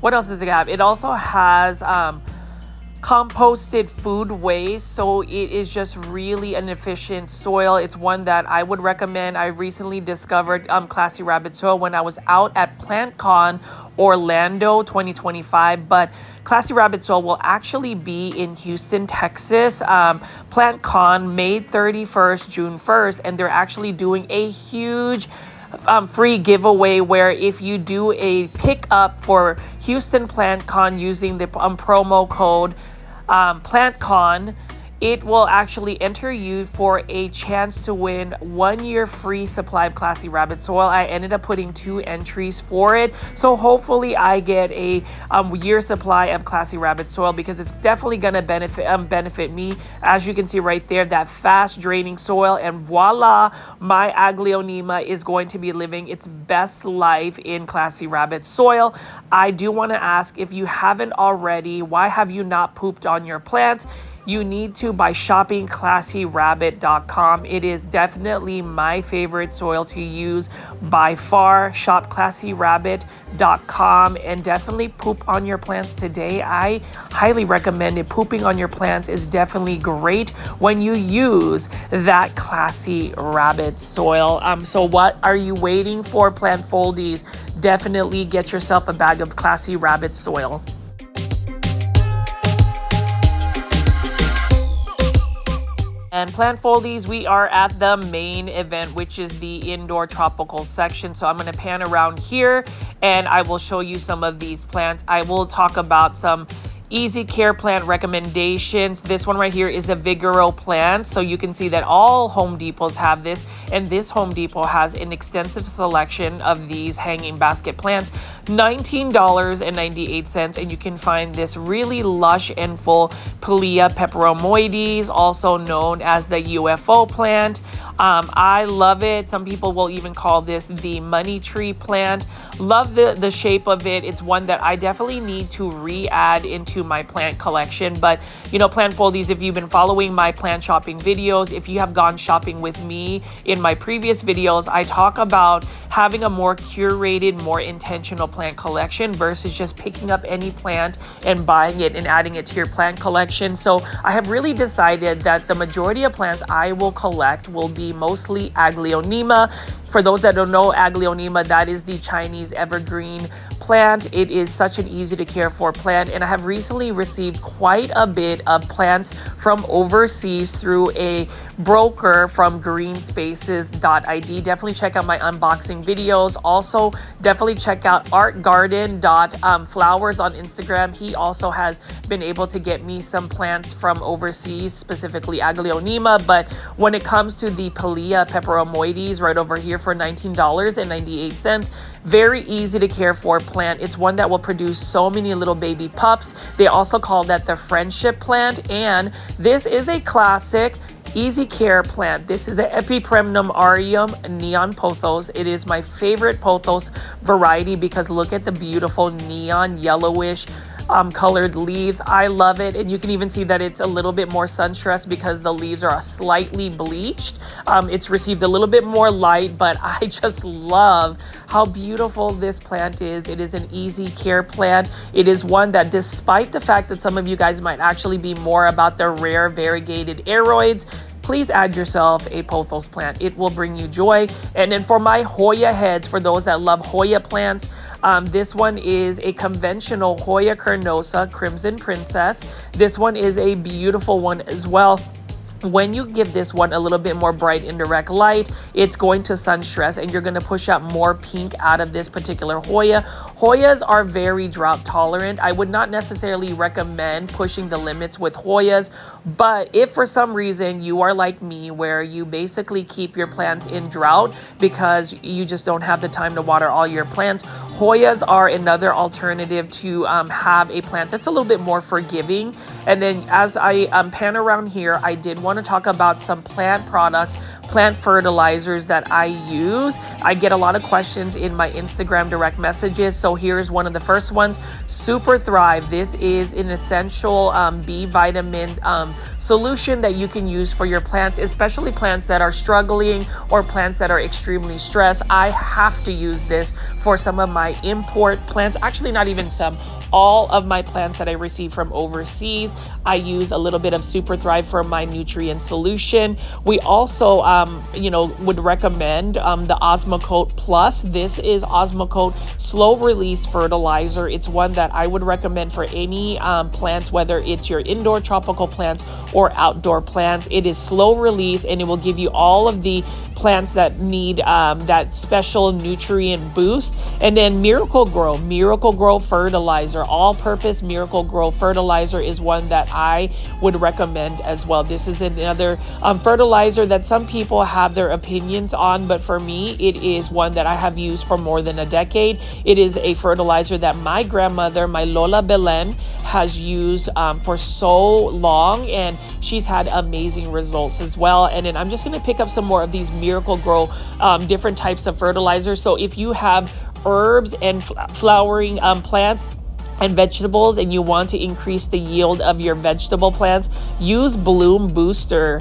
what else does it have? It also has composted food waste. So it is just really an efficient soil. It's one that I would recommend. I recently discovered Classy Rabbit Soil when I was out at PlantCon Orlando 2025, but Classy Rabbit Soil will actually be in Houston, Texas. PlantCon May 31st, June 1st, and they're actually doing a huge free giveaway where if you do a pickup for Houston PlantCon using the promo code PlantCon, it will actually enter you for a chance to win 1 year free supply of Classy Rabbit soil. I ended up putting 2 entries for it, so hopefully I get a year supply of Classy Rabbit soil, because it's definitely going to benefit me. As you can see right there, that fast draining soil, and voila, my Aglaonema is going to be living its best life in Classy Rabbit soil. I do want to ask, if you haven't already, why have you not pooped on your plants? You need to by shopping classyrabbit.com. It is definitely my favorite soil to use by far. Shop classyrabbit.com and definitely poop on your plants today. I highly recommend it. Pooping on your plants is definitely great when you use that Classy Rabbit soil. So what are you waiting for, plant foldies? Definitely get yourself a bag of Classy Rabbit soil. And plant foldies, we are at the main event, which is the indoor tropical section. So I'm going to pan around here and I will show you some of these plants. I will talk about some easy care plant recommendations. This one right here is a Vigoro plant. So you can see that all Home Depots have this, and this Home Depot has an extensive selection of these hanging basket plants. $19.98, and you can find this really lush and full Pilea peperomoides, also known as the UFO plant. I love it. Some people will even call this the money tree plant. Love the shape of it. It's one that I definitely need to re-add into my plant collection. But you know, plant foldies, if you've been following my plant shopping videos, if you have gone shopping with me in my previous videos, I talk about having a more curated, more intentional plant collection versus just picking up any plant and buying it and adding it to your plant collection. So I have really decided that the majority of plants I will collect will be mostly Aglaonema. For those that don't know, Aglaonema, that is the Chinese evergreen plant. It is such an easy to care for plant, and I have recently received quite a bit of plants from overseas through a broker from greenspaces.id. Definitely check out my unboxing videos. Also, definitely check out artgarden.flowers on Instagram. He also has been able to get me some plants from overseas, specifically Aglaonema. But when it comes to the Pilea peperomoides right over here for $19.98, very easy to care for plant. It's one that will produce so many little baby pups. They also call that the friendship plant, and this is a classic easy care plant. This is an Epipremnum aureum neon pothos. It is my favorite pothos variety because look at the beautiful neon yellowish colored leaves. I love it. And you can even see that it's a little bit more sun stressed because the leaves are slightly bleached. It's received a little bit more light, but I just love how beautiful this plant is. It is an easy care plant. It is one that, despite the fact that some of you guys might actually be more about the rare variegated aeroids, please add yourself a pothos plant. It will bring you joy. And then for my Hoya heads, for those that love Hoya plants, this one is a conventional Hoya carnosa Crimson Princess. This one is a beautiful one as well. When you give this one a little bit more bright indirect light, it's going to sun stress and you're going to push out more pink out of this particular Hoya. Hoyas are very drought tolerant. I would not necessarily recommend pushing the limits with Hoyas, but if for some reason you are like me where you basically keep your plants in drought because you just don't have the time to water all your plants, Hoyas are another alternative to have a plant that's a little bit more forgiving. And then as I pan around here, I did want to talk about some plant products, plant fertilizers that I use. I get a lot of questions in my Instagram direct messages. So here's one of the first ones, Super Thrive. This is an essential B vitamin solution that you can use for your plants, especially plants that are struggling or plants that are extremely stressed. I have to use this for some of my import plants. Actually, not even some. All of my plants that I receive from overseas, I use a little bit of Super Thrive for my nutrient solution. We also, would recommend the Osmocote Plus. This is Osmocote slow release fertilizer. It's one that I would recommend for any plants, whether it's your indoor tropical plants or outdoor plants. It is slow release and it will give you all of the plants that need that special nutrient boost. And then Miracle Grow fertilizer. fertilizer. All-purpose Miracle-Gro fertilizer is one that I would recommend as well. This is another fertilizer that some people have their opinions on, but for me, it is one that I have used for more than a decade. It is a fertilizer that my grandmother, my Lola Belen, has used for so long, and she's had amazing results as well. And then I'm just going to pick up some more of these Miracle-Gro different types of fertilizers. So if you have herbs and flowering plants and vegetables, and you want to increase the yield of your vegetable plants, use Bloom Booster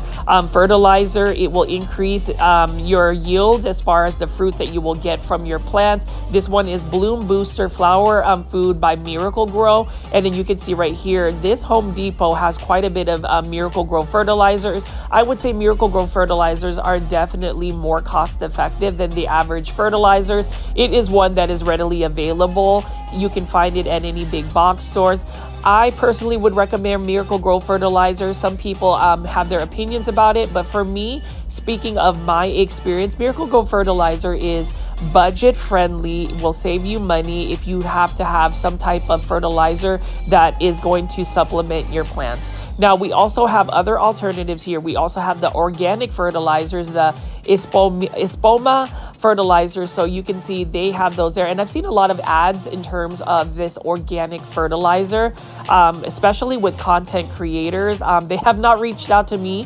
fertilizer. It will increase your yields as far as the fruit that you will get from your plants. This one is Bloom Booster Flower Food by Miracle-Gro. And then you can see right here, this Home Depot has quite a bit of Miracle-Gro fertilizers. I would say Miracle-Gro fertilizers are definitely more cost effective than the average fertilizers. It is one that is readily available. You can find it at any big box stores. I personally would recommend Miracle-Gro fertilizer. Some people have their opinions about it, but for me, speaking of my experience, Miracle-Gro fertilizer is budget friendly, will save you money if you have to have some type of fertilizer that is going to supplement your plants. Now, we also have other alternatives here. We also have the organic fertilizers, the Espoma fertilizers. So you can see they have those there. And I've seen a lot of ads in terms of this organic fertilizer, especially with content creators. They have not reached out to me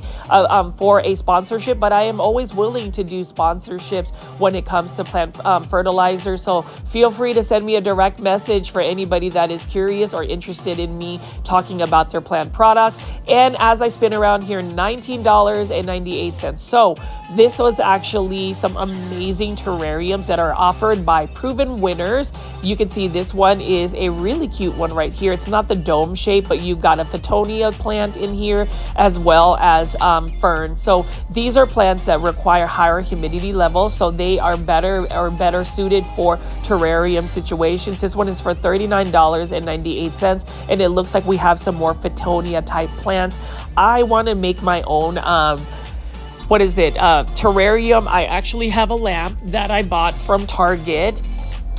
for a sponsorship, but I am always willing to do sponsorships when it comes to plant fertilizer. So feel free to send me a direct message for anybody that is curious or interested in me talking about their plant products. And as I spin around here, $19.98. So this was actually some amazing terrariums that are offered by Proven Winners. You can see this one is a really cute one right here. It's not the dome shape, but you've got a Fittonia plant in here as well as fern. So these are plants that require higher humidity levels, so they are better suited for terrarium situations. This one is for $39.98, and it looks like we have some more Fittonia type plants. I want to make my own terrarium. I actually have a lamp that I bought from Target.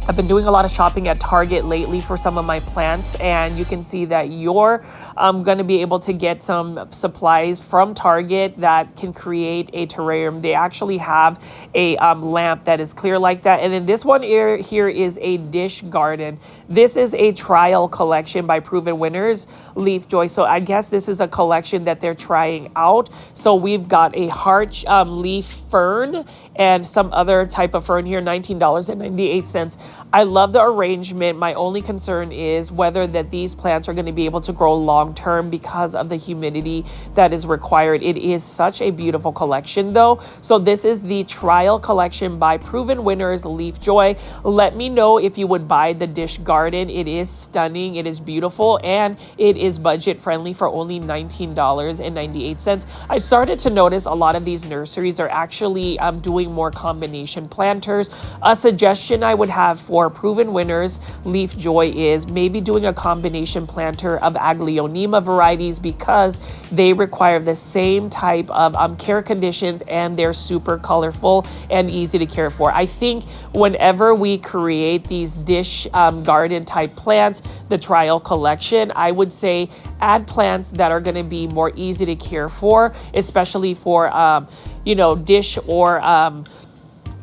I've been doing a lot of shopping at Target lately for some of my plants, and you can see that you're going to be able to get some supplies from Target that can create a terrarium. They actually have a lamp that is clear like that. And then this one here is a dish garden. This is a trial collection by Proven Winners LeafJoy. So I guess this is a collection that they're trying out. So we've got a heart leaf fern and some other type of fern here, $19.98. I love the arrangement. My only concern is whether that these plants are going to be able to grow long term because of the humidity that is required. It is such a beautiful collection though. So this is the trial collection by Proven Winners LeafJoy. Let me know if you would buy the dish garden. It is stunning. It is beautiful, and it is budget friendly for only $19.98. I started to notice a lot of these nurseries are actually doing more combination planters. A suggestion I would have for Proven Winners LeafJoy is maybe doing a combination planter of Aglaonema varieties, because they require the same type of care conditions, and they're super colorful and easy to care for. I think whenever we create these dish garden type plants, the trial collection, I would say add plants that are going to be more easy to care for, especially for dish or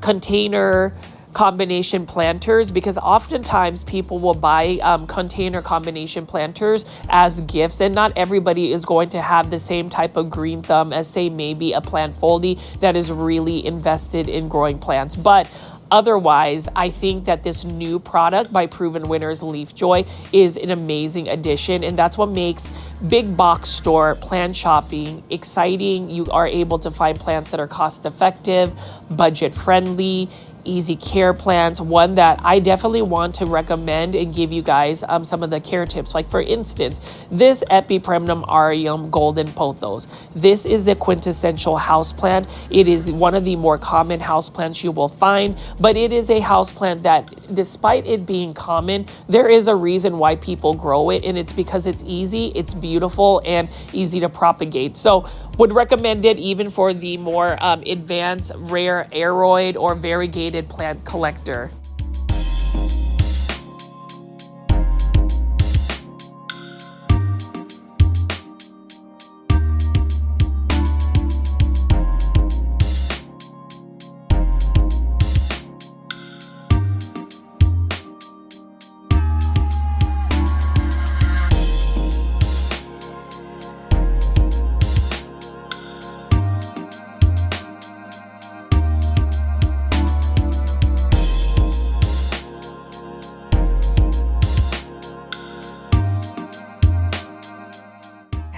container combination planters, because oftentimes people will buy container combination planters as gifts, and not everybody is going to have the same type of green thumb as, say, maybe a plant foldy that is really invested in growing plants. But otherwise, I think that this new product by Proven Winners LeafJoy is an amazing addition, and that's what makes big box store plant shopping exciting. You are able to find plants that are cost effective, budget friendly, easy care plants. One that I definitely want to recommend and give you guys some of the care tips. Like, for instance, this Epipremnum aureum golden pothos. This is the quintessential houseplant. It is one of the more common houseplants you will find, but it is a houseplant that, despite it being common, there is a reason why people grow it, and it's because it's easy, it's beautiful, and easy to propagate. So would recommend it even for the more advanced rare aroid or variegated plant collector.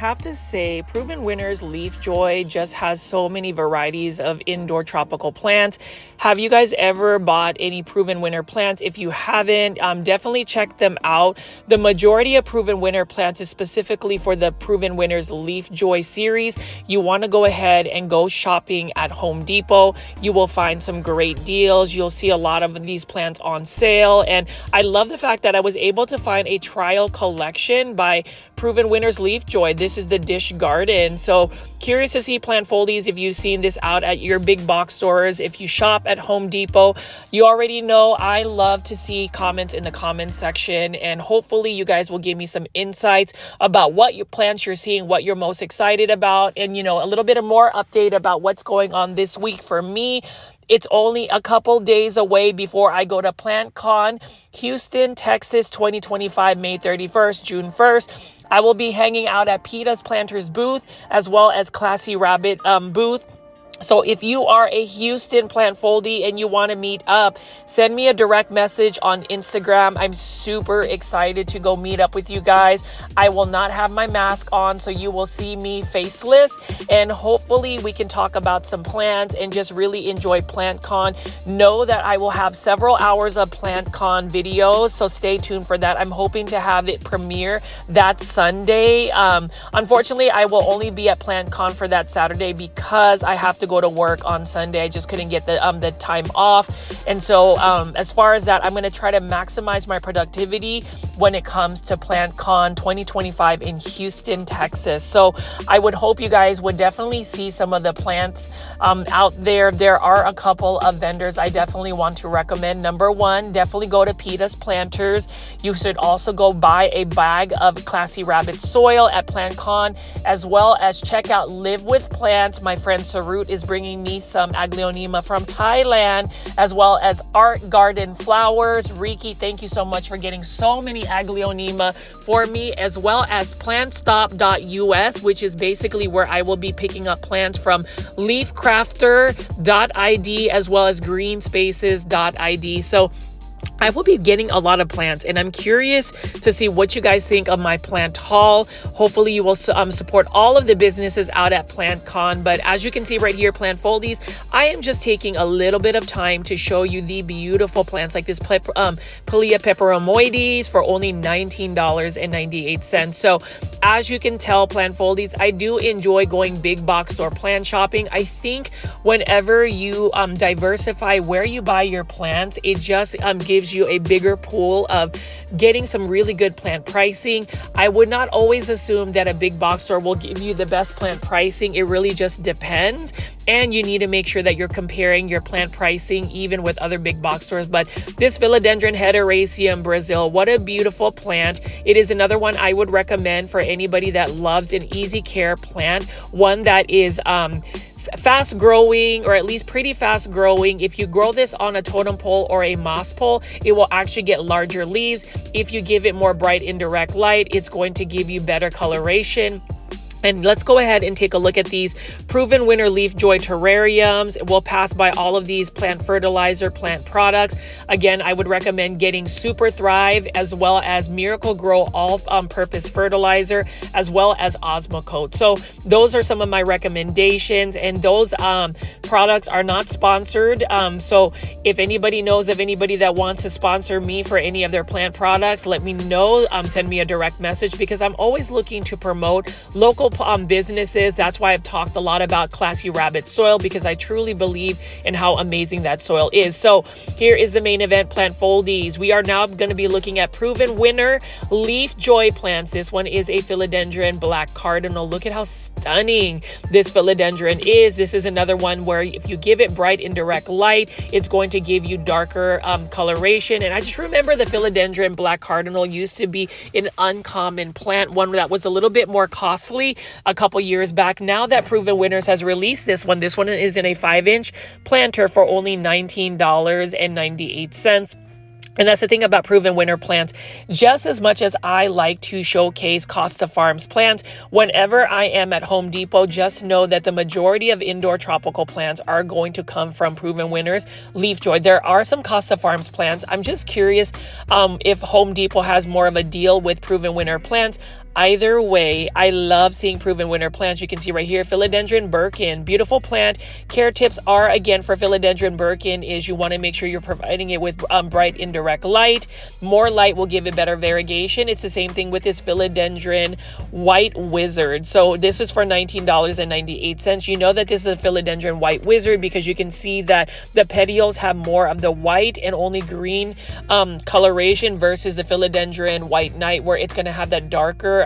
have to say Proven Winners LeafJoy just has so many varieties of indoor tropical plants. Have you guys ever bought any Proven Winner plants? If you haven't, definitely check them out. The majority of Proven Winner plants is specifically for the Proven Winners LeafJoy series. You want to go ahead and go shopping at Home Depot. You will find some great deals. You'll see a lot of these plants on sale. And I love the fact that I was able to find a trial collection by Proven Winners LeafJoy. This is the Dish Garden. So curious to see plant foldies if you've seen this out at your big box stores. If you shop at Home Depot, you already know I love to see comments in the comment section, and hopefully you guys will give me some insights about what your plants you're seeing, what you're most excited about, and a little bit of more update about what's going on this week for me. It's only a couple days away before I go to PlantCon, Houston, Texas, 2025, May 31st, June 1st. I will be hanging out at PETA's Planters booth as well as Classy Rabbit booth. So if you are a Houston plant foldie and you want to meet up, send me a direct message on Instagram. I'm super excited to go meet up with you guys. I will not have my mask on, so you will see me faceless, and hopefully we can talk about some plants and just really enjoy PlantCon. Know that I will have several hours of PlantCon videos, so stay tuned for that. I'm hoping to have it premiere that Sunday. Unfortunately, I will only be at PlantCon for that Saturday because I have to go to work on Sunday. I just couldn't get the time off. And so as far as that, I'm going to try to maximize my productivity when it comes to PlantCon 2025 in Houston, Texas. So I would hope you guys would definitely see some of the plants out there. There are a couple of vendors I definitely want to recommend. Number one, definitely go to PETA's Planters. You should also go buy a bag of Classy Rabbit soil at PlantCon, as well as check out Live with Plants. My friend Sarut is bringing me some Aglaonema from Thailand, as well as Art Garden Flowers. Riki, thank you so much for getting so many Aglaonema for me, as well as plantstop.us, which is basically where I will be picking up plants from leafcrafter.id as well as greenspaces.id. So I will be getting a lot of plants, and I'm curious to see what you guys think of my plant haul. Hopefully you will support all of the businesses out at PlantCon. But as you can see right here, plant foldies, I am just taking a little bit of time to show you the beautiful plants like this Pilea peperomoides for only $19.98. So as you can tell, plant foldies, I do enjoy going big box store plant shopping. I think whenever you diversify where you buy your plants, it just gives you a bigger pool of getting some really good plant pricing. I would not always assume that a big box store will give you the best plant pricing. It really just depends. And you need to make sure that you're comparing your plant pricing even with other big box stores. But this Philodendron Hederaceum Brazil, what a beautiful plant. It is another one I would recommend for anybody that loves an easy care plant, one that is fast growing, or at least pretty fast growing. If you grow this on a totem pole or a moss pole, it will actually get larger leaves. If you give it more bright indirect light, it's going to give you better coloration. And let's go ahead and take a look at these Proven Winner LeafJoy terrariums. We'll pass by all of these plant fertilizer, plant products. Again, I would recommend getting Super Thrive as well as Miracle Grow all-purpose fertilizer, as well as Osmocote. So those are some of my recommendations, and those products are not sponsored. So if anybody knows of anybody that wants to sponsor me for any of their plant products, let me know. Send me a direct message, because I'm always looking to promote local businesses. That's why I've talked a lot about Classy Rabbit soil, because I truly believe in how amazing that soil is. So here is the main event, plant foldies. We are now going to be looking at Proven Winner LeafJoy plants. This one is a Philodendron Black Cardinal. Look at how stunning this Philodendron is. This is another one where if you give it bright indirect light, it's going to give you darker coloration. And I just remember the Philodendron Black Cardinal used to be an uncommon plant, one that was a little bit more costly a couple years back. Now that Proven Winners has released this one is in a 5-inch planter for only $19.98. And that's the thing about Proven Winner plants. Just as much as I like to showcase Costa Farms plants, whenever I am at Home Depot, just know that the majority of indoor tropical plants are going to come from Proven Winners LeafJoy. There are some Costa Farms plants. I'm just curious if Home Depot has more of a deal with Proven Winner plants. Either way, I love seeing Proven Winner plants. You can see right here, Philodendron Birkin, beautiful plant. Care tips are, again, for Philodendron Birkin is you want to make sure you're providing it with bright indirect light. More light will give it better variegation. It's the same thing with this Philodendron White Wizard. So this is for $19.98. You know that this is a Philodendron White Wizard because you can see that the petioles have more of the white and only green coloration versus the Philodendron White Knight, where it's going to have that darker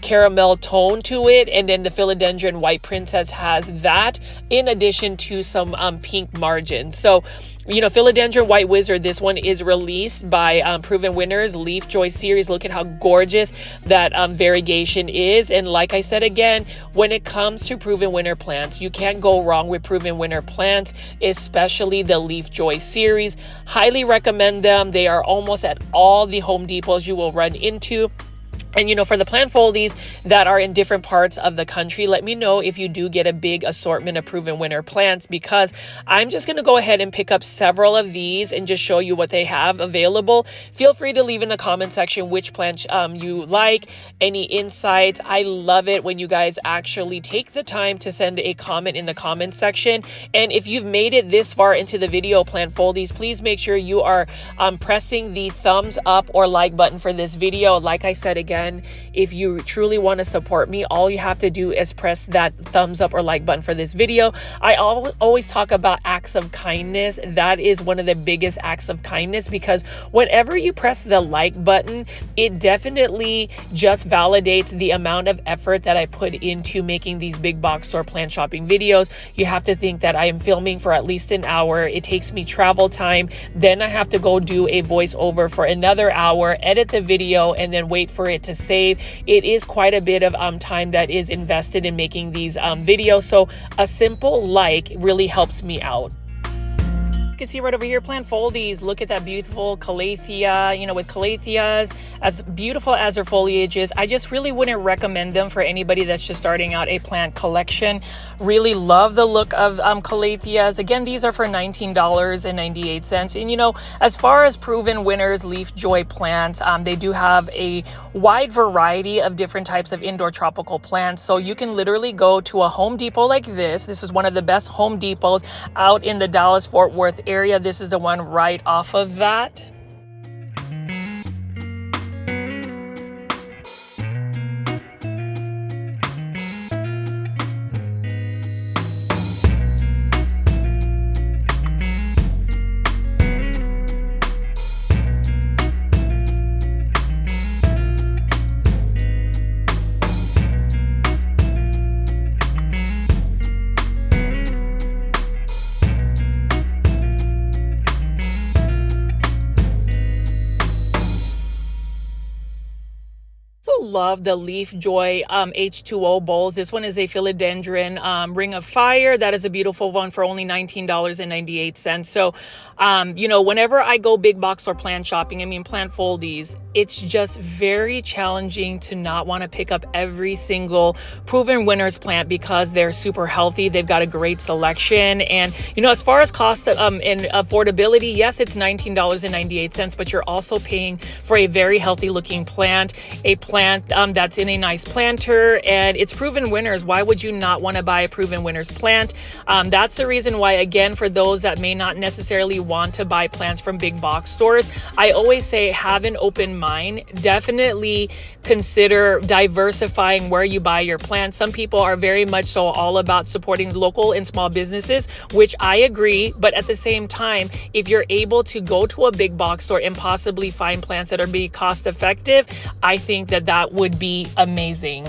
caramel tone to it. And then the Philodendron White Princess has that in addition to some pink margins. So, you know, Philodendron White Wizard, this one is released by Proven Winners LeafJoy series. Look at how gorgeous that variegation is. And like I said again, when it comes to Proven Winner plants, you can't go wrong with Proven Winner plants, especially the LeafJoy series. Highly recommend them. They are almost at all the Home Depots you will run into. And, you know, for the plant foldies that are in different parts of the country, let me know if you do get a big assortment of Proven Winner plants, because I'm just going to go ahead and pick up several of these and just show you what they have available. Feel free to leave in the comment section which plants you like, any insights. I love it when you guys actually take the time to send a comment in the comment section. And if you've made it this far into the video, plant foldies, please make sure you are pressing the thumbs up or like button for this video. Like I said again, if you truly want to support me, all you have to do is press that thumbs up or like button for this video. I always talk about acts of kindness. That is one of the biggest acts of kindness, because whenever you press the like button, it definitely just validates the amount of effort that I put into making these big box store plant shopping videos. You have to think that I am filming for at least an hour. It takes me travel time. Then I have to go do a voiceover for another hour, edit the video, and then wait for it to save. It is quite a bit of time that is invested in making these videos. So a simple like really helps me out. You can see right over here, plant foldies. Look at that beautiful calathea. You know, with calatheas, as beautiful as their foliage is, I just really wouldn't recommend them for anybody that's just starting out a plant collection. Really love the look of calatheas. Again, these are for $19.98. And you know, as far as Proven Winners LeafJoy plants, they do have a wide variety of different types of indoor tropical plants. So you can literally go to a Home Depot like this. This is one of the best Home Depots out in the Dallas-Fort Worth area. This is the one right off of that. Love the LeafJoy H2O bowls. This one is a Philodendron Ring of Fire. That is a beautiful one for only $19.98. So, you know, whenever I go big box or plant shopping, I mean plant foldies, it's just very challenging to not want to pick up every single Proven Winners plant because they're super healthy. They've got a great selection. And, you know, as far as cost and affordability, yes, it's $19.98, but you're also paying for a very healthy looking plant, a plant that's in a nice planter, and it's Proven Winners. Why would you not want to buy a Proven Winners plant? That's the reason why, again, for those that may not necessarily want to buy plants from big box stores, I always say have an open mind. Definitely consider diversifying where you buy your plants. Some people are very much so all about supporting local and small businesses, which I agree, but at the same time, if you're able to go to a big box store and possibly find plants that are being cost effective, I think that that would be amazing.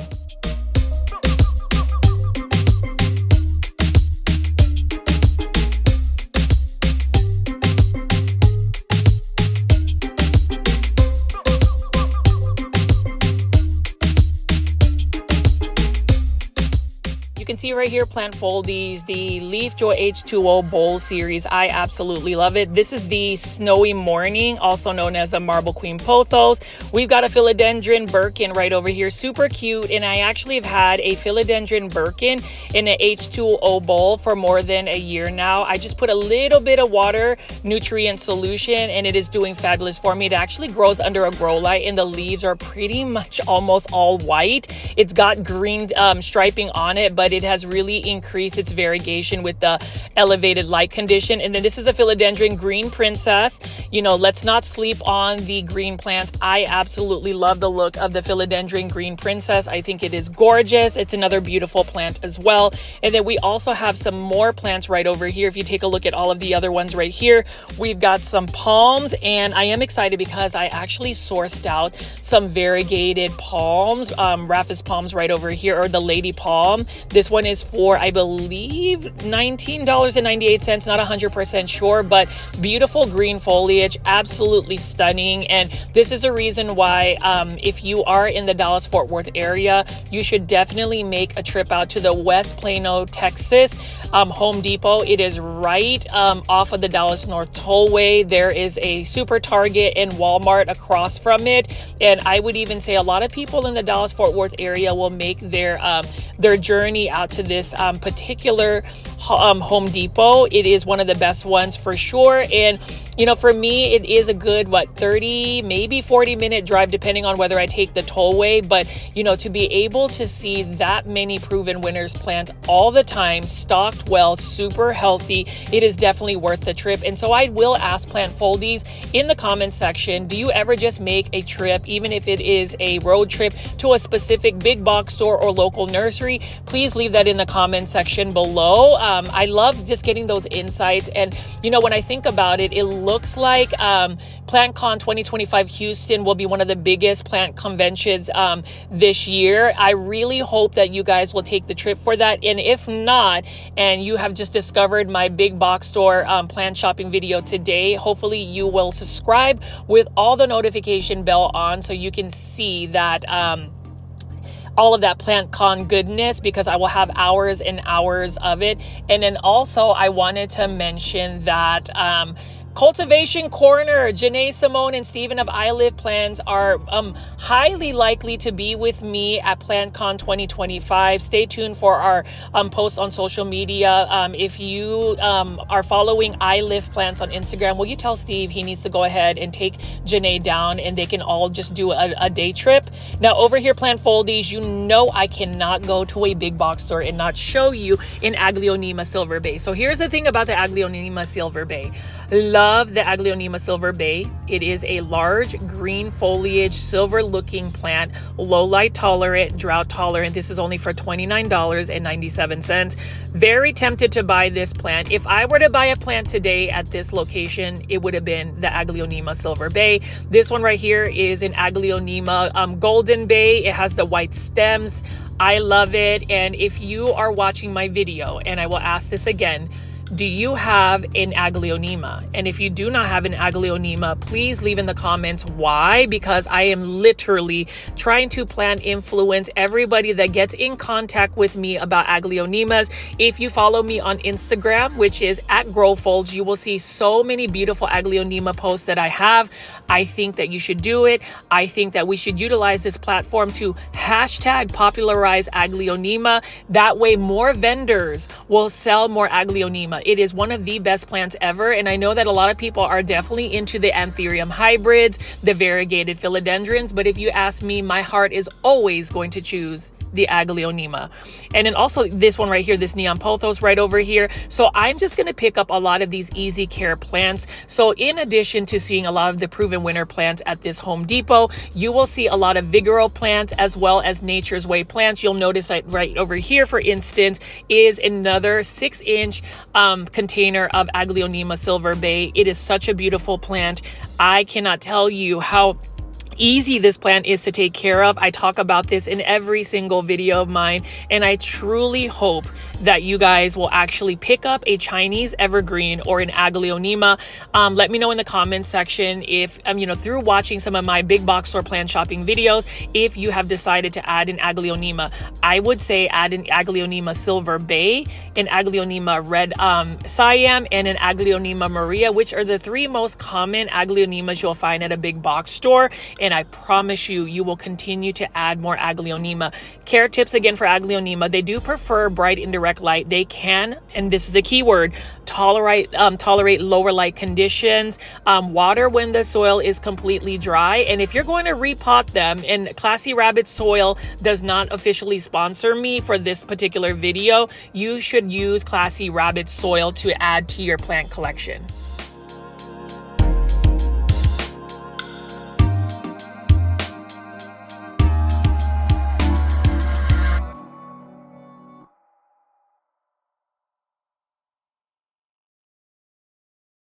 You can see right here, plant foldies, the LeafJoy H2O bowl series. I absolutely love it. This is the Snowy Morning, also known as a Marble Queen Pothos. We've got a Philodendron Birkin right over here, super cute. And I actually have had a Philodendron Birkin in an H2O bowl for more than a year now. I just put a little bit of water, nutrient solution, and it is doing fabulous for me. It actually grows under a grow light, and the leaves are pretty much almost all white. It's got green striping on it, but it has really increased its variegation with the elevated light condition. And then this is a Philodendron Green Princess. You know, let's not sleep on the green plants. I absolutely love the look of the Philodendron Green Princess. I think it is gorgeous. It's another beautiful plant as well. And then we also have some more plants right over here. If you take a look at all of the other ones right here, we've got some palms, and I am excited because I actually sourced out some variegated palms, Raphis palms right over here, or the lady palm. This one is for, I believe, $19.98, not 100% sure, but beautiful green foliage, absolutely stunning. And this is a reason why if you are in the Dallas-Fort Worth area, you should definitely make a trip out to the West Plano, Texas Home Depot. It is right off of the Dallas North Tollway. There is a Super Target and Walmart across from it, and I would even say a lot of people in the Dallas-Fort Worth area will make their journey out to this particular Home Depot. It is one of the best ones for sure. And you know, for me, it is a good 30, maybe 40-minute drive, depending on whether I take the tollway. But you know, to be able to see that many Proven Winners plants all the time, stocked well, super healthy, it is definitely worth the trip. And so I will ask plant foldies in the comment section, do you ever just make a trip, even if it is a road trip, to a specific big box store or local nursery? Please leave that in the comment section below. I love just getting those insights. And you know, when I think about it, it looks like PlantCon 2025 Houston will be one of the biggest plant conventions this year. I really hope that you guys will take the trip for that. And if not, and you have just discovered my big box store plant shopping video today, hopefully you will subscribe with all the notification bell on so you can see that all of that PlantCon goodness, because I will have hours and hours of it. And then also I wanted to mention that Cultivation Corner, Janae, Simone, and Stephen of I Live Plants are highly likely to be with me at PlantCon 2025. Stay tuned for our posts on social media. If you are following I Live Plants on Instagram, will you tell Steve he needs to go ahead and take Janae down, and they can all just do a day trip? Now over here, plant foldies, you know I cannot go to a big box store and not show you an Aglaonema Silver Bay. So here's the thing about the Aglaonema Silver Bay. Love the Aglaonema Silver Bay. It is a large green foliage, silver looking plant, low light tolerant, drought tolerant. This is only for $29.97. Very tempted to buy this plant. If I were to buy a plant today at this location, it would have been the Aglaonema Silver Bay. This one right here is an Aglaonema Golden Bay. It has the white stems. I love it. And if you are watching my video, and I will ask this again, do you have an Aglaonema? And if you do not have an Aglaonema, please leave in the comments why, because I am literally trying to plant influence everybody that gets in contact with me about Aglaonemas. If you follow me on Instagram, which is @GrowFolds, you will see so many beautiful Aglaonema posts that I have. I think that you should do it. I think that we should utilize this platform to #popularize Aglaonema. That way more vendors will sell more Aglaonema. It is one of the best plants ever, and I know that a lot of people are definitely into the Anthurium hybrids, the variegated philodendrons, but if you ask me, my heart is always going to choose the Aglaonema. And then also this one right here, this neon pothos right over here. So I'm just going to pick up a lot of these easy care plants. So in addition to seeing a lot of the Proven Winner plants at this Home Depot, you will see a lot of Vigoro plants as well as Nature's Way plants. You'll notice that right over here, for instance, is another 6-inch container of Aglaonema Silver Bay. It is such a beautiful plant. I cannot tell you how easy this plant is to take care of. I talk about this in every single video of mine, and I truly hope that you guys will actually pick up a Chinese evergreen or an Aglaonema. Let me know in the comments section if, through watching some of my big box store plant shopping videos, if you have decided to add an Aglaonema. I would say add an Aglaonema Silver Bay, an Aglaonema Red Siam, and an Aglaonema Maria, which are the three most common Aglaonemas you'll find at a big box store. And I promise you, you will continue to add more Aglaonema. Care tips again for Aglaonema: they do prefer bright indirect light. They can, and this is the key word, tolerate lower light conditions, water when the soil is completely dry. And if you're going to repot them, and Classy Rabbit Soil does not officially sponsor me for this particular video, you should use Classy Rabbit Soil to add to your plant collection.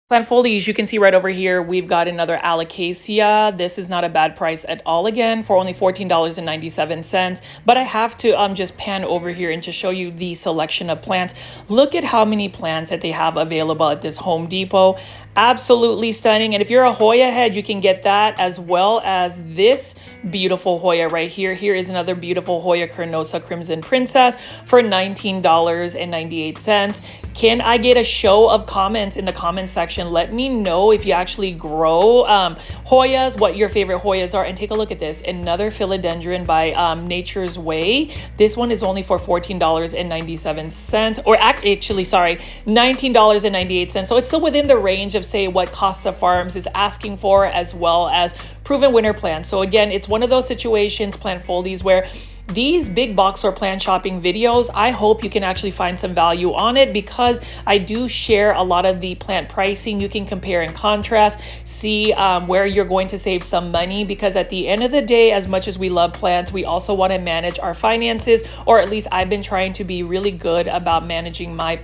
Plant foliage, you can see right over here, we've got another Alocasia. This is not a bad price at all, again, for only $14.97. But I have to just pan over here and just show you the selection of plants. Look at how many plants that they have available at this Home Depot. Absolutely stunning. And if you're a Hoya head, you can get that, as well as this beautiful Hoya right here. Here is another beautiful Hoya Carnosa Crimson Princess for $19.98. Can I get a show of comments in the comment section? Let me know if you actually grow Hoyas, what your favorite Hoyas are. And take a look at this, another philodendron by Nature's Way. This one is only for $14.97, or actually, sorry, $19.98. So it's still within the range of, say, what Costa Farms is asking for, as well as Proven Winner plants. So again, it's one of those situations, plant foldies, where these big box or plant shopping videos, I hope you can actually find some value on it, because I do share a lot of the plant pricing. You can compare and contrast, see where you're going to save some money, because at the end of the day, as much as we love plants, we also want to manage our finances, or at least I've been trying to be really good about managing my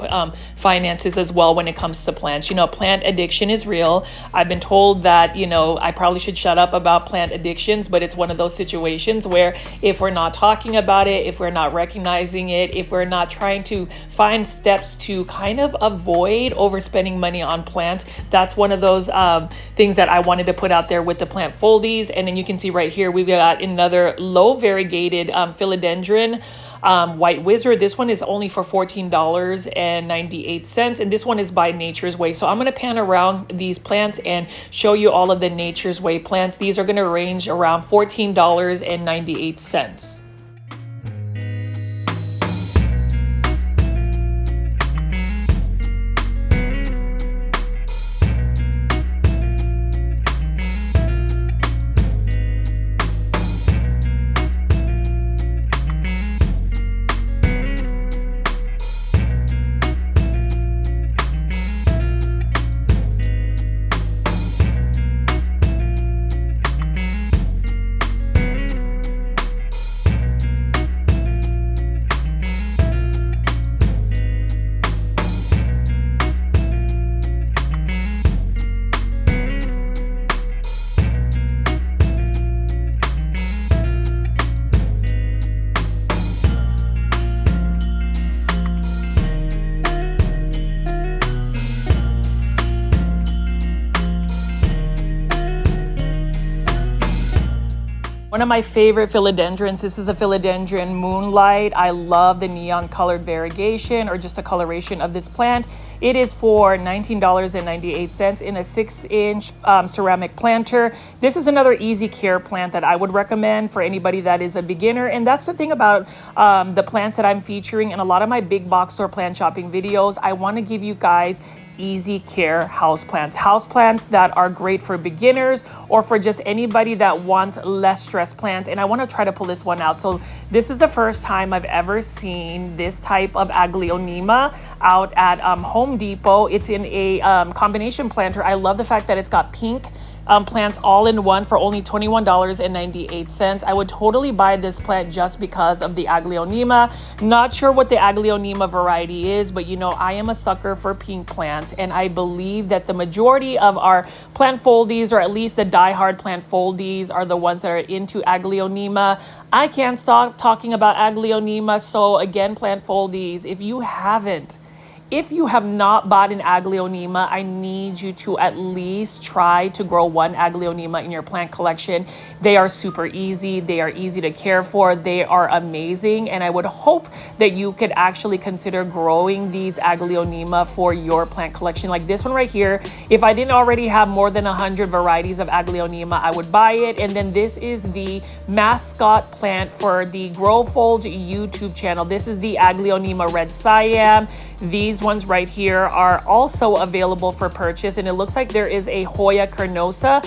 finances as well when it comes to plants. Plant addiction is real. I've been told that, I probably should shut up about plant addictions, but it's one of those situations where if we're not talking about it, if we're not recognizing it, if we're not trying to find steps to kind of avoid overspending money on plants, that's one of those things that I wanted to put out there with the plant foldies. And then you can see right here, we've got another low variegated philodendron White Wizard. This one is only for $14.98, and this one is by Nature's Way. So I'm going to pan around these plants and show you all of the Nature's Way plants. These are going to range around $14.98. One of my favorite philodendrons, this is a philodendron Moonlight. I love the neon colored variegation, or just a coloration of this plant. It is for $19.98 in a 6-inch ceramic planter. This is another easy care plant that I would recommend for anybody that is a beginner. And that's the thing about the plants that I'm featuring in a lot of my big box store plant shopping videos. I want to give you guys easy care houseplants that are great for beginners, or for just anybody that wants less stress plants. And I want to try to pull this one out. So this is the first time I've ever seen this type of Aglaonema out at Home Depot. It's in a combination planter. I love the fact that it's got pink plants all in one for only $21.98. I would totally buy this plant just because of the Aglaonema. Not sure what the Aglaonema variety is, but you know, I am a sucker for pink plants, and I believe that the majority of our plant foldies, or at least the diehard plant foldies, are the ones that are into Aglaonema. I can't stop talking about Aglaonema. So again, plant foldies, if you have not bought an Aglaonema, I need you to at least try to grow one Aglaonema in your plant collection. They are super easy. They are easy to care for. They are amazing. And I would hope that you could actually consider growing these Aglaonema for your plant collection. Like this one right here, if I didn't already have more than 100 varieties of Aglaonema, I would buy it. And then this is the mascot plant for the GrowFold YouTube channel. This is the Aglaonema Red Siam. These ones right here are also available for purchase, and it looks like there is a Hoya carnosa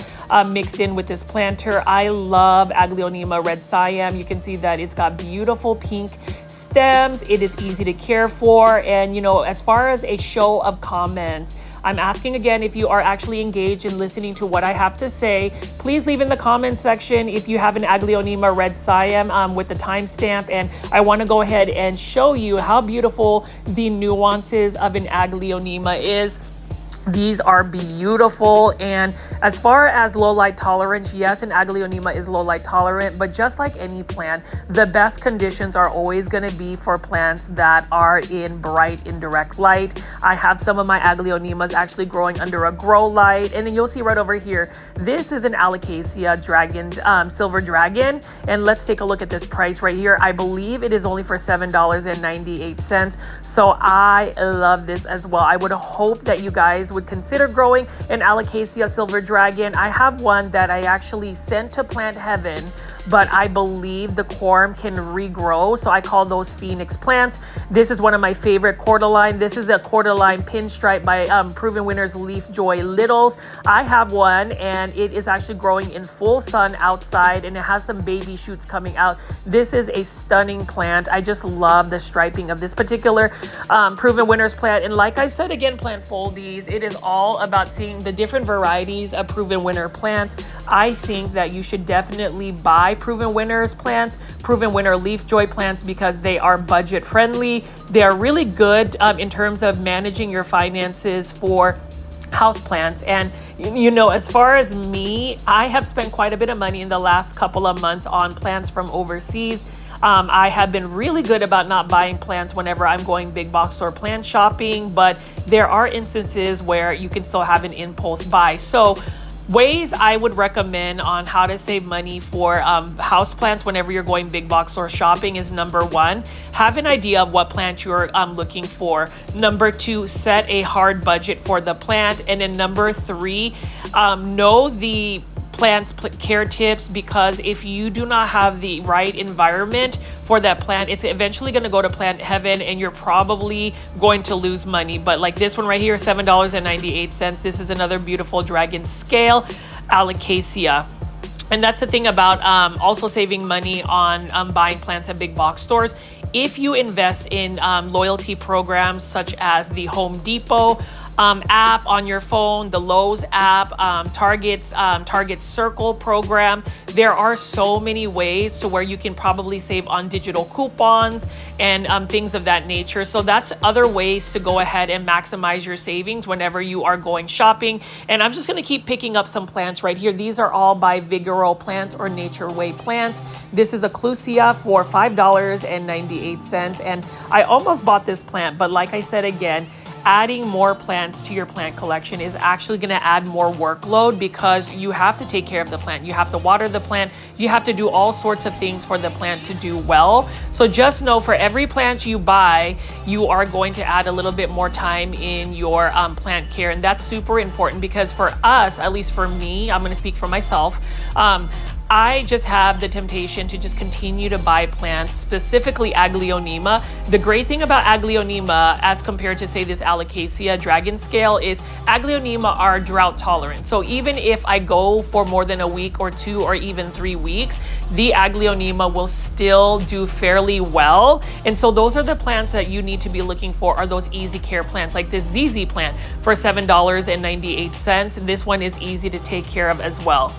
mixed in with this planter. I love Aglaonema Red Siam. You can see that it's got beautiful pink stems. It is easy to care for, and you know, as far as a show of comments, I'm asking again, if you are actually engaged in listening to what I have to say, please leave in the comment section if you have an Aglaonema Red Siam with the timestamp, and I want to go ahead and show you how beautiful the nuances of an Aglaonema is. These are beautiful. And as far as low light tolerance, yes, an Aglaonema is low light tolerant, but just like any plant, the best conditions are always going to be for plants that are in bright indirect light. I have some of my Aglaonemas actually growing under a grow light, and then you'll see right over here, this is an Alocasia dragon, silver dragon, and let's take a look at this price right here. I believe it is only for $7.98. So I love this as well. I would hope that you guys would consider growing an Alocasia silver dragon. I have one that I actually sent to Plant Heaven, but I believe the corm can regrow, so I call those phoenix plants. This is one of my favorite cordyline. This is a cordyline pinstripe by Proven Winners LeafJoy Littles. I have one, and it is actually growing in full sun outside, and it has some baby shoots coming out. This is a stunning plant. I just love the striping of this particular Proven Winners plant. And like I said again, plant foldies, it is all about seeing the different varieties of Proven Winner plants. I think that you should definitely buy Proven Winners plants, Proven Winner LeafJoy plants, because they are budget friendly. They are really good in terms of managing your finances for houseplants. And you know, as far as me, I have spent quite a bit of money in the last couple of months on plants from overseas. I have been really good about not buying plants whenever I'm going big box store plant shopping, but there are instances where you can still have an impulse buy. So ways I would recommend on how to save money for houseplants whenever you're going big box store shopping is: number one, have an idea of what plant you're looking for. Number two, set a hard budget for the plant. And then number three, know the plant's care tips, because if you do not have the right environment for that plant, it's eventually going to go to Plant Heaven and you're probably going to lose money. But like this one right here, $7.98. This is another beautiful dragon scale Alocasia. And that's the thing about also saving money on buying plants at big box stores. If you invest in loyalty programs such as the Home Depot app on your phone, the Lowe's app, Target's Circle program, there are so many ways to where you can probably save on digital coupons and things of that nature. So that's other ways to go ahead and maximize your savings whenever you are going shopping. And I'm just going to keep picking up some plants right here. These are all by Vigoro Plants or Nature Way Plants. This is a Clusia for $5.98. And I almost bought this plant, but like I said again, adding more plants to your plant collection is actually going to add more workload, because you have to take care of the plant. You have to water the plant. You have to do all sorts of things for the plant to do well. So just know, for every plant you buy, you are going to add a little bit more time in your plant care. And that's super important, because for us, at least for me, I'm going to speak for myself, I just have the temptation to just continue to buy plants, specifically Aglaonema. The great thing about Aglaonema as compared to say this Alocasia dragon scale is Aglaonema are drought tolerant. So even if I go for more than a week or 2 or even 3 weeks, the Aglaonema will still do fairly well. And so those are the plants that you need to be looking for, are those easy care plants like this ZZ plant for $7.98. This one is easy to take care of as well.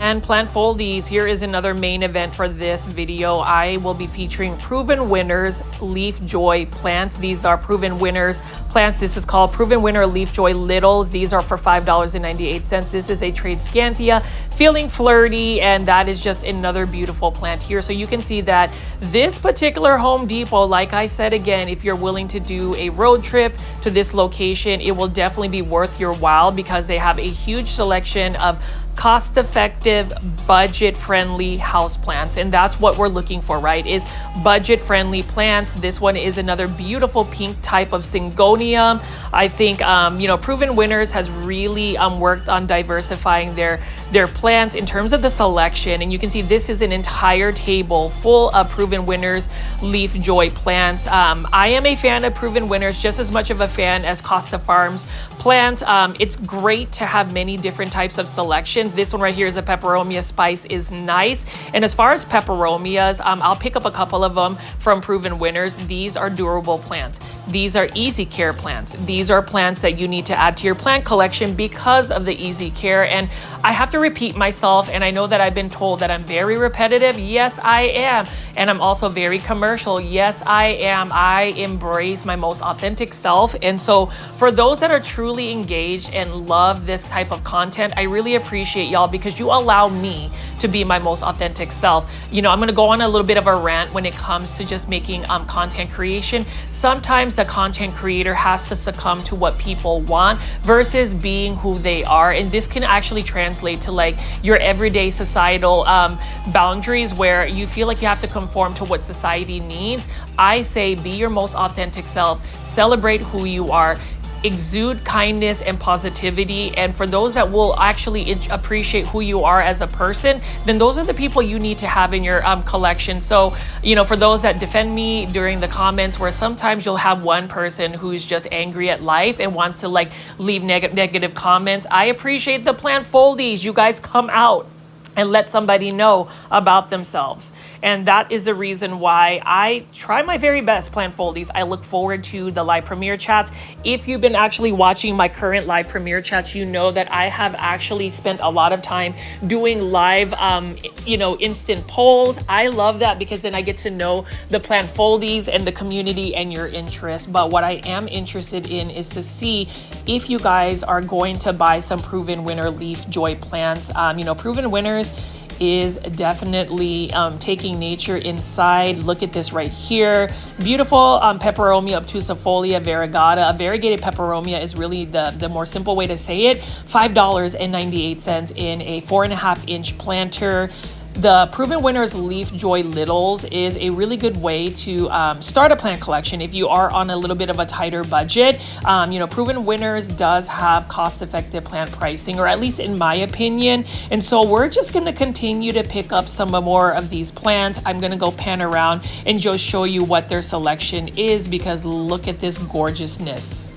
And plant foldies, here is another main event for this video. I will be featuring Proven Winners LeafJoy plants. These are Proven Winners plants. This is called Proven Winner LeafJoy Littles. These are for $5.98. This is a trade Scanthia, feeling flirty, and that is just another beautiful plant here. So you can see that this particular Home Depot, like I said again, if you're willing to do a road trip to this location, it will definitely be worth your while because they have a huge selection of cost-effective, budget-friendly houseplants, and that's what we're looking for, right? Is budget-friendly plants. This one is another beautiful pink type of Syngonium. I think Proven Winners has really worked on diversifying their plants in terms of the selection, and you can see this is an entire table full of Proven Winners LeafJoy plants. I am a fan of Proven Winners, just as much of a fan as Costa Farms plants. It's great to have many different types of selection. This one right here is a peperomia spice, is nice. And as far as peperomias, I'll pick up a couple of them from Proven Winners. These are durable plants. These are easy care plants. These are plants that you need to add to your plant collection because of the easy care. And I have to repeat myself, and I know that I've been told that I'm very repetitive. Yes, I am. And I'm also very commercial. Yes, I am. I embrace my most authentic self. And so for those that are truly engaged and love this type of content, I really appreciate y'all because you allow me to be my most authentic self. I'm going to go on a little bit of a rant when it comes to just making content creation. Sometimes the content creator has to succumb to what people want versus being who they are. And this can actually translate to like your everyday societal boundaries where you feel like you have to conform to what society needs. I say be your most authentic self, celebrate who you are, exude kindness and positivity. And for those that will actually appreciate who you are as a person, then those are the people you need to have in your collection. So, for those that defend me during the comments, where sometimes you'll have one person who's just angry at life and wants to like leave negative comments, I appreciate the plant foldies. You guys come out and let somebody know about themselves. And that is the reason why I try my very best, plant foldies. I look forward to the live premiere chats. If you've been actually watching my current live premiere chats, you know that I have actually spent a lot of time doing live, instant polls. I love that because then I get to know the plant foldies and the community and your interests. But what I am interested in is to see if you guys are going to buy some Proven Winner LeafJoy plants. Proven Winners is definitely taking nature inside. Look at this right here. Beautiful peperomia obtusifolia variegata. A variegated peperomia is really the more simple way to say it. $5.98 in a 4.5-inch planter. The Proven Winners LeafJoy Littles is a really good way to start a plant collection if you are on a little bit of a tighter budget. Proven Winners does have cost-effective plant pricing, or at least in my opinion. And so we're just going to continue to pick up some more of these plants. I'm going to go pan around and just show you what their selection is, because look at this gorgeousness.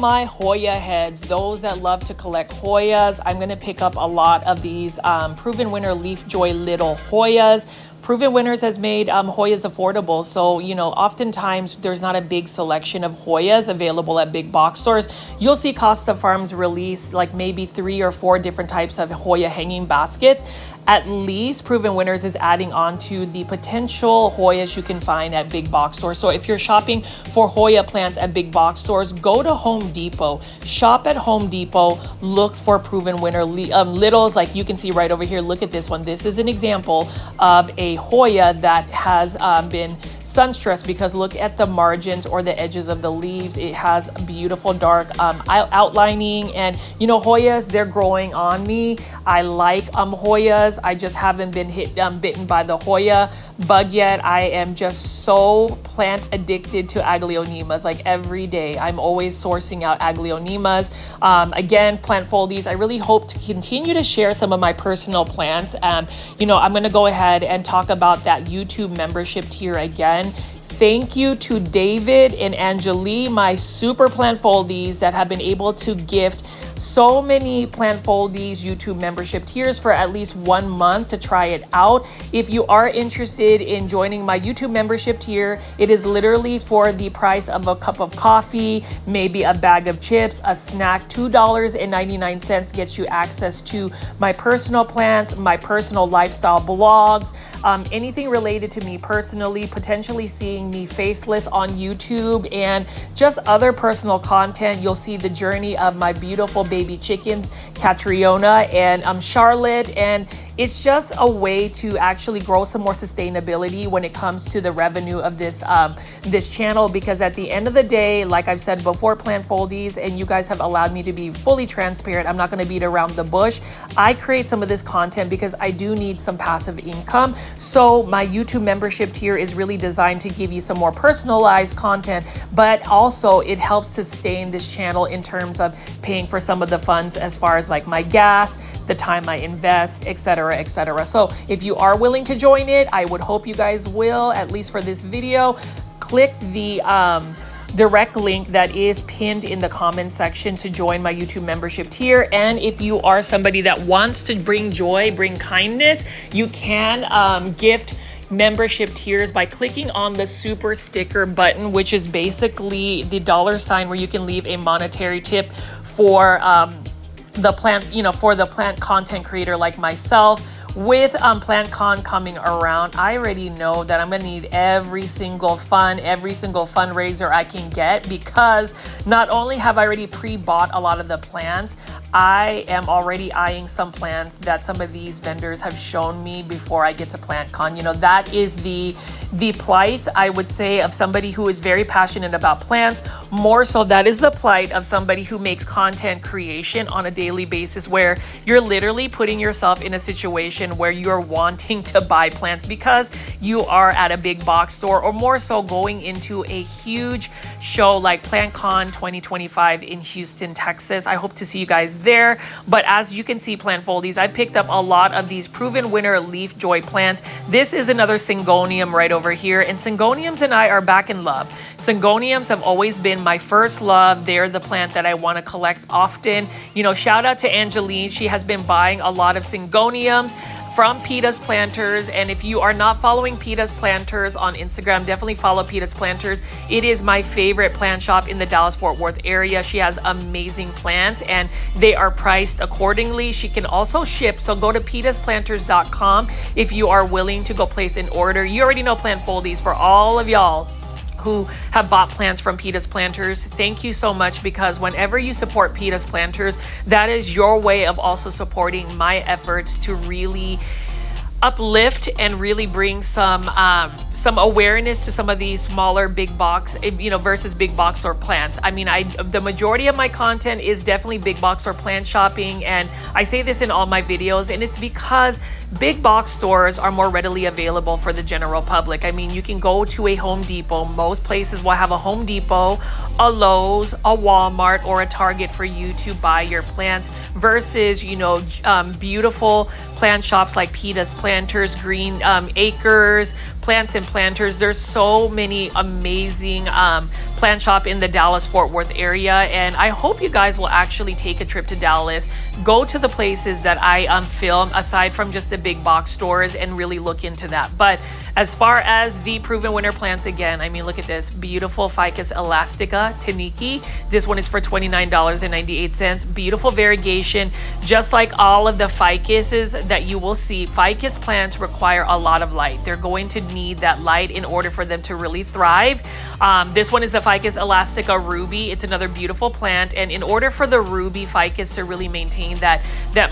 my Hoya heads, those that love to collect Hoyas, I'm going to pick up a lot of these Proven Winner LeafJoy little Hoyas. Proven Winners has made Hoyas affordable. So, you know, oftentimes there's not a big selection of Hoyas available at big box stores. You'll see Costa Farms release like maybe 3 or 4 different types of Hoya hanging baskets. At least Proven Winners is adding on to the potential Hoyas you can find at big box stores. So if you're shopping for Hoya plants at big box stores, go to Home Depot. Shop at Home Depot. Look for Proven Winner littles, like you can see right over here. Look at this one. This is an example of a Hoya that has been sun stressed, because look at the margins or the edges of the leaves. It has beautiful dark outlining, and you know, Hoyas, they're growing on me. I like Hoyas. I just haven't been bitten by the Hoya bug yet. I am just so plant addicted to Aglaonemas. Like every day, I'm always sourcing out Aglaonemas. Again, plant foldies. I really hope to continue to share some of my personal plants. You know, I'm going to go ahead and talk about that YouTube membership tier again. Thank you to David and Angelique, my super plant foldies that have been able to gift so many plant foldies YouTube membership tiers for at least 1 month to try it out. If you are interested in joining my YouTube membership tier, it is literally for the price of a cup of coffee, maybe a bag of chips, a snack. $2.99 gets you access to my personal plants, my personal lifestyle blogs, anything related to me personally, potentially seeing me faceless on YouTube, and just other personal content. You'll see the journey of my beautiful baby chickens, Catriona and Charlotte, and it's just a way to actually grow some more sustainability when it comes to the revenue of this this channel, because at the end of the day, like I've said before, plant foldies, and you guys have allowed me to be fully transparent, I'm not going to beat around the bush. I create some of this content because I do need some passive income. So my YouTube membership tier is really designed to give you some more personalized content, but also it helps sustain this channel in terms of paying for some of the funds as far as like my gas, the time I invest, etc., etc. So if you are willing to join it, I would hope you guys will, at least for this video. Click the direct link that is pinned in the comment section to join my YouTube membership tier. And if you are somebody that wants to bring joy, bring kindness, you can gift membership tiers by clicking on the super sticker button, which is basically the $ where you can leave a monetary tip for the plant, you know, for the plant content creator like myself. With PlantCon coming around, I already know that I'm gonna need every single fundraiser I can get, because not only have I already pre-bought a lot of the plants, I am already eyeing some plants that some of these vendors have shown me before I get to PlantCon. You know, that is the plight, I would say, of somebody who is very passionate about plants. More so, that is the plight of somebody who makes content creation on a daily basis, where you're literally putting yourself in a situation where you're wanting to buy plants because you are at a big box store, or more so going into a huge show like PlantCon 2025 in Houston, Texas. I hope to see you guys there. But as you can see, plant foldies, I picked up a lot of these Proven Winner LeafJoy plants. This is another Syngonium right over here, and Syngoniums and I are back in love. Syngoniums have always been my first love. They're the plant that I want to collect often. You know, shout out to Angeline. She has been buying a lot of Syngoniums from Peta's Planters. And if you are not following Peta's Planters on Instagram, definitely follow Peta's Planters. It is my favorite plant shop in the Dallas-Fort Worth area. She has amazing plants and they are priced accordingly. She can also ship, so go to petasplanters.com if you are willing to go place an order. You already know plant foldies. For all of y'all who have bought plants from Peta's Planters, thank you so much, because whenever you support Peta's Planters, that is your way of also supporting my efforts to really uplift and really bring some awareness to some of these smaller big box, you know, versus big box store plants. I mean, the majority of my content is definitely big box store plant shopping, and I say this in all my videos, and it's because big box stores are more readily available for the general public. I mean, you can go to a Home Depot. Most places will have a Home Depot, a Lowe's, a Walmart, or a Target for you to buy your plants, versus, you know, beautiful plant shops like Peta's Planters Planters Green Acres, Plants and Planters. There's so many amazing plant shop in the Dallas-Fort Worth area, and I hope you guys will actually take a trip to Dallas, go to the places that I film aside from just the big box stores, and really look into that. But as far as the Proven Winner plants, again, I mean, look at this beautiful Ficus elastica Taniki. This one is for $29.98. Beautiful variegation, just like all of the ficuses that you will see. Ficus plants require a lot of light. They're going to need that light in order for them to really thrive. This one is the Ficus elastica ruby. It's another beautiful plant, and in order for the ruby ficus to really maintain that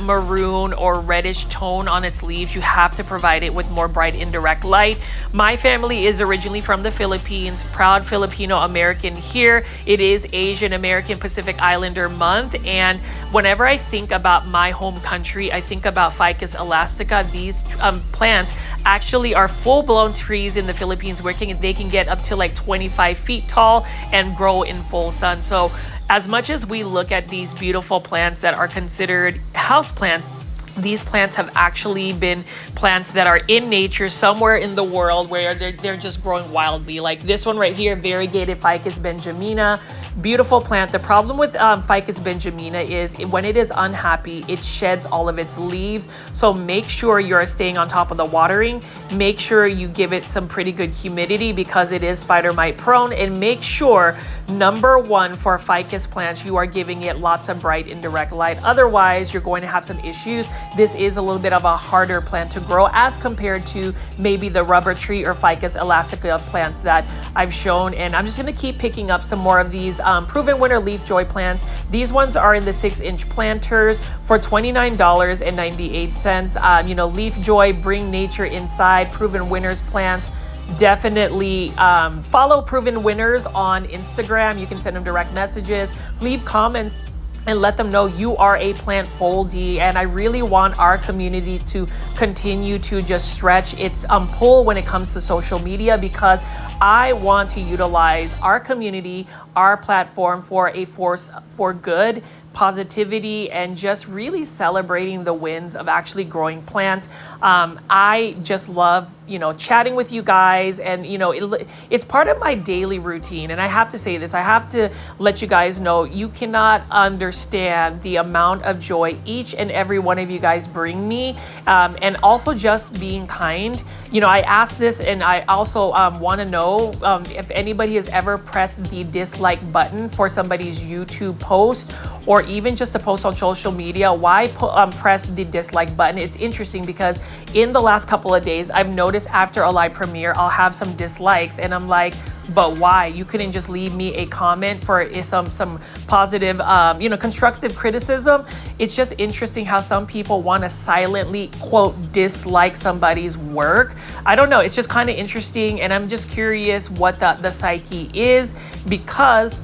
maroon or reddish tone on its leaves, you have to provide it with more bright indirect light. My family is originally from the Philippines, proud Filipino American here. It is Asian American Pacific Islander month, and whenever I think about my home country, I think about Ficus elastica. These plants actually are full-blown trees in the Philippines where they can get up to like 25 feet tall and grow in full sun. So as much as we look at these beautiful plants that are considered house plants, these plants have actually been plants that are in nature somewhere in the world where they're just growing wildly. Like this one right here, Variegated Ficus benjamina. Beautiful plant. The problem with Ficus benjamina is when it is unhappy, it sheds all of its leaves. So make sure you're staying on top of the watering. Make sure you give it some pretty good humidity because it is spider mite prone. And make sure, number one, for ficus plants, you are giving it lots of bright indirect light. Otherwise, you're going to have some issues. This is a little bit of a harder plant to grow as compared to maybe the rubber tree or Ficus elastica plants that I've shown. And I'm just going to keep picking up some more of these Proven Winner LeafJoy plants. These ones are in the 6-inch planters for $29.98. You know, LeafJoy, bring nature inside. Proven Winners plants. Definitely follow Proven Winners on Instagram. You can send them direct messages, leave comments, and let them know you are a plant foldie. And I really want our community to continue to just stretch its pull when it comes to social media, because I want to utilize our community, our platform for a force for good, positivity, and just really celebrating the wins of actually growing plants. I just love, you know, chatting with you guys, and you know, it's part of my daily routine. And I have to say this, I have to let you guys know, you cannot understand the amount of joy each and every one of you guys bring me, and also just being kind. You know, I asked this, and I also want to know if anybody has ever pressed the dislike button for somebody's YouTube post, or even just a post on social media. Why press the dislike button? It's interesting because in the last couple of days, I've noticed after a live premiere, I'll have some dislikes, and I'm like, but why? You couldn't just leave me a comment for some positive, you know, constructive criticism. It's just interesting how some people want to silently, quote, dislike somebody's work. I don't know. It's just kind of interesting, and I'm just curious what the psyche is, because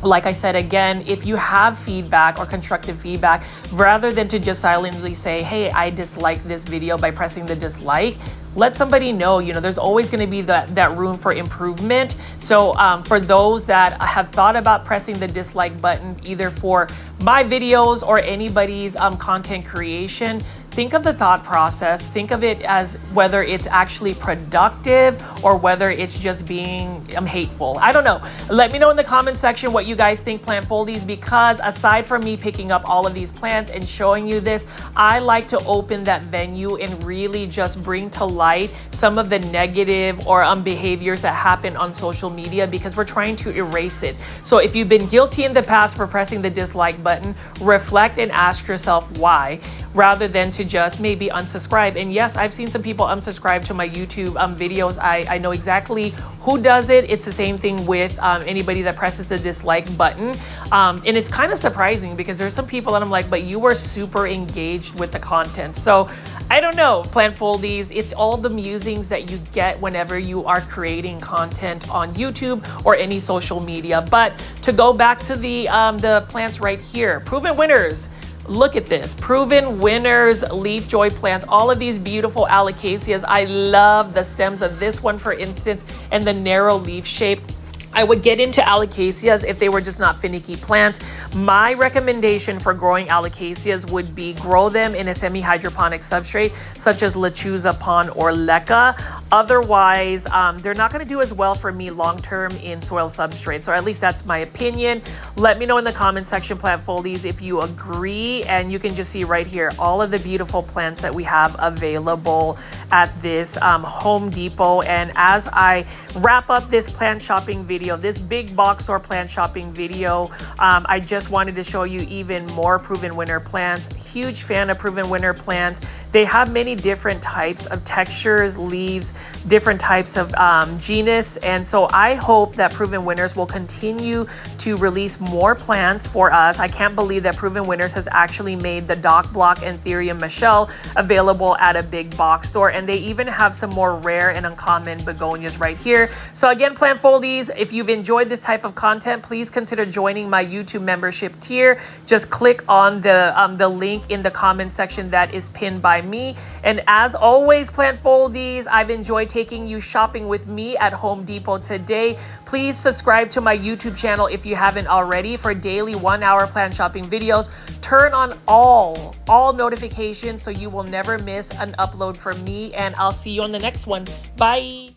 like I said, again, if you have feedback or constructive feedback, rather than to just silently say, hey, I dislike this video by pressing the dislike, let somebody know. You know, there's always going to be that room for improvement. So for those that have thought about pressing the dislike button, either for my videos or anybody's content creation, think of the thought process. Think of it as whether it's actually productive or whether it's just being hateful. I don't know. Let me know in the comment section what you guys think, plant foldies, because aside from me picking up all of these plants and showing you this, I like to open that venue and really just bring to light some of the negative or behaviors that happen on social media, because we're trying to erase it. So if you've been guilty in the past for pressing the dislike button, reflect and ask yourself why, rather than to just maybe unsubscribe. And yes, I've seen some people unsubscribe to my YouTube videos. I know exactly who does it. It's the same thing with anybody that presses the dislike button. And it's kind of surprising because there's some people that I'm like, but you were super engaged with the content. So I don't know, plant foldies, it's all the musings that you get whenever you are creating content on YouTube or any social media. But to go back to the plants right here, Proven Winners. Look at this, Proven Winners LeafJoy plants, all of these beautiful alocasias. I love the stems of this one, for instance, and the narrow leaf shape. I would get into alocasias if they were just not finicky plants. My recommendation for growing alocasias would be grow them in a semi-hydroponic substrate such as lechuza pond or leca. Otherwise, they're not going to do as well for me long-term in soil substrates, or at least that's my opinion. Let me know in the comment section, plant foldies, if you agree. And you can just see right here all of the beautiful plants that we have available at this Home Depot. And as I wrap up this plant shopping video, this big box store plant shopping video, I just wanted to show you even more Proven Winner plants. Huge fan of Proven Winner plants. They have many different types of textures, leaves, different types of genus. And so I hope that Proven Winners will continue to release more plants for us. I can't believe that Proven Winners has actually made the Dock Block Anthurium Michelle available at a big box store. And they even have some more rare and uncommon begonias right here. So again, plant foldies, if you've enjoyed this type of content, please consider joining my YouTube membership tier. Just click on the link in the comment section that is pinned by me. And as always, plant foldies, I've enjoyed taking you shopping with me at Home Depot today. Please subscribe to my YouTube channel if you haven't already for daily 1-hour plant shopping videos. Turn on all notifications so you will never miss an upload from me, and I'll see you on the next one. Bye.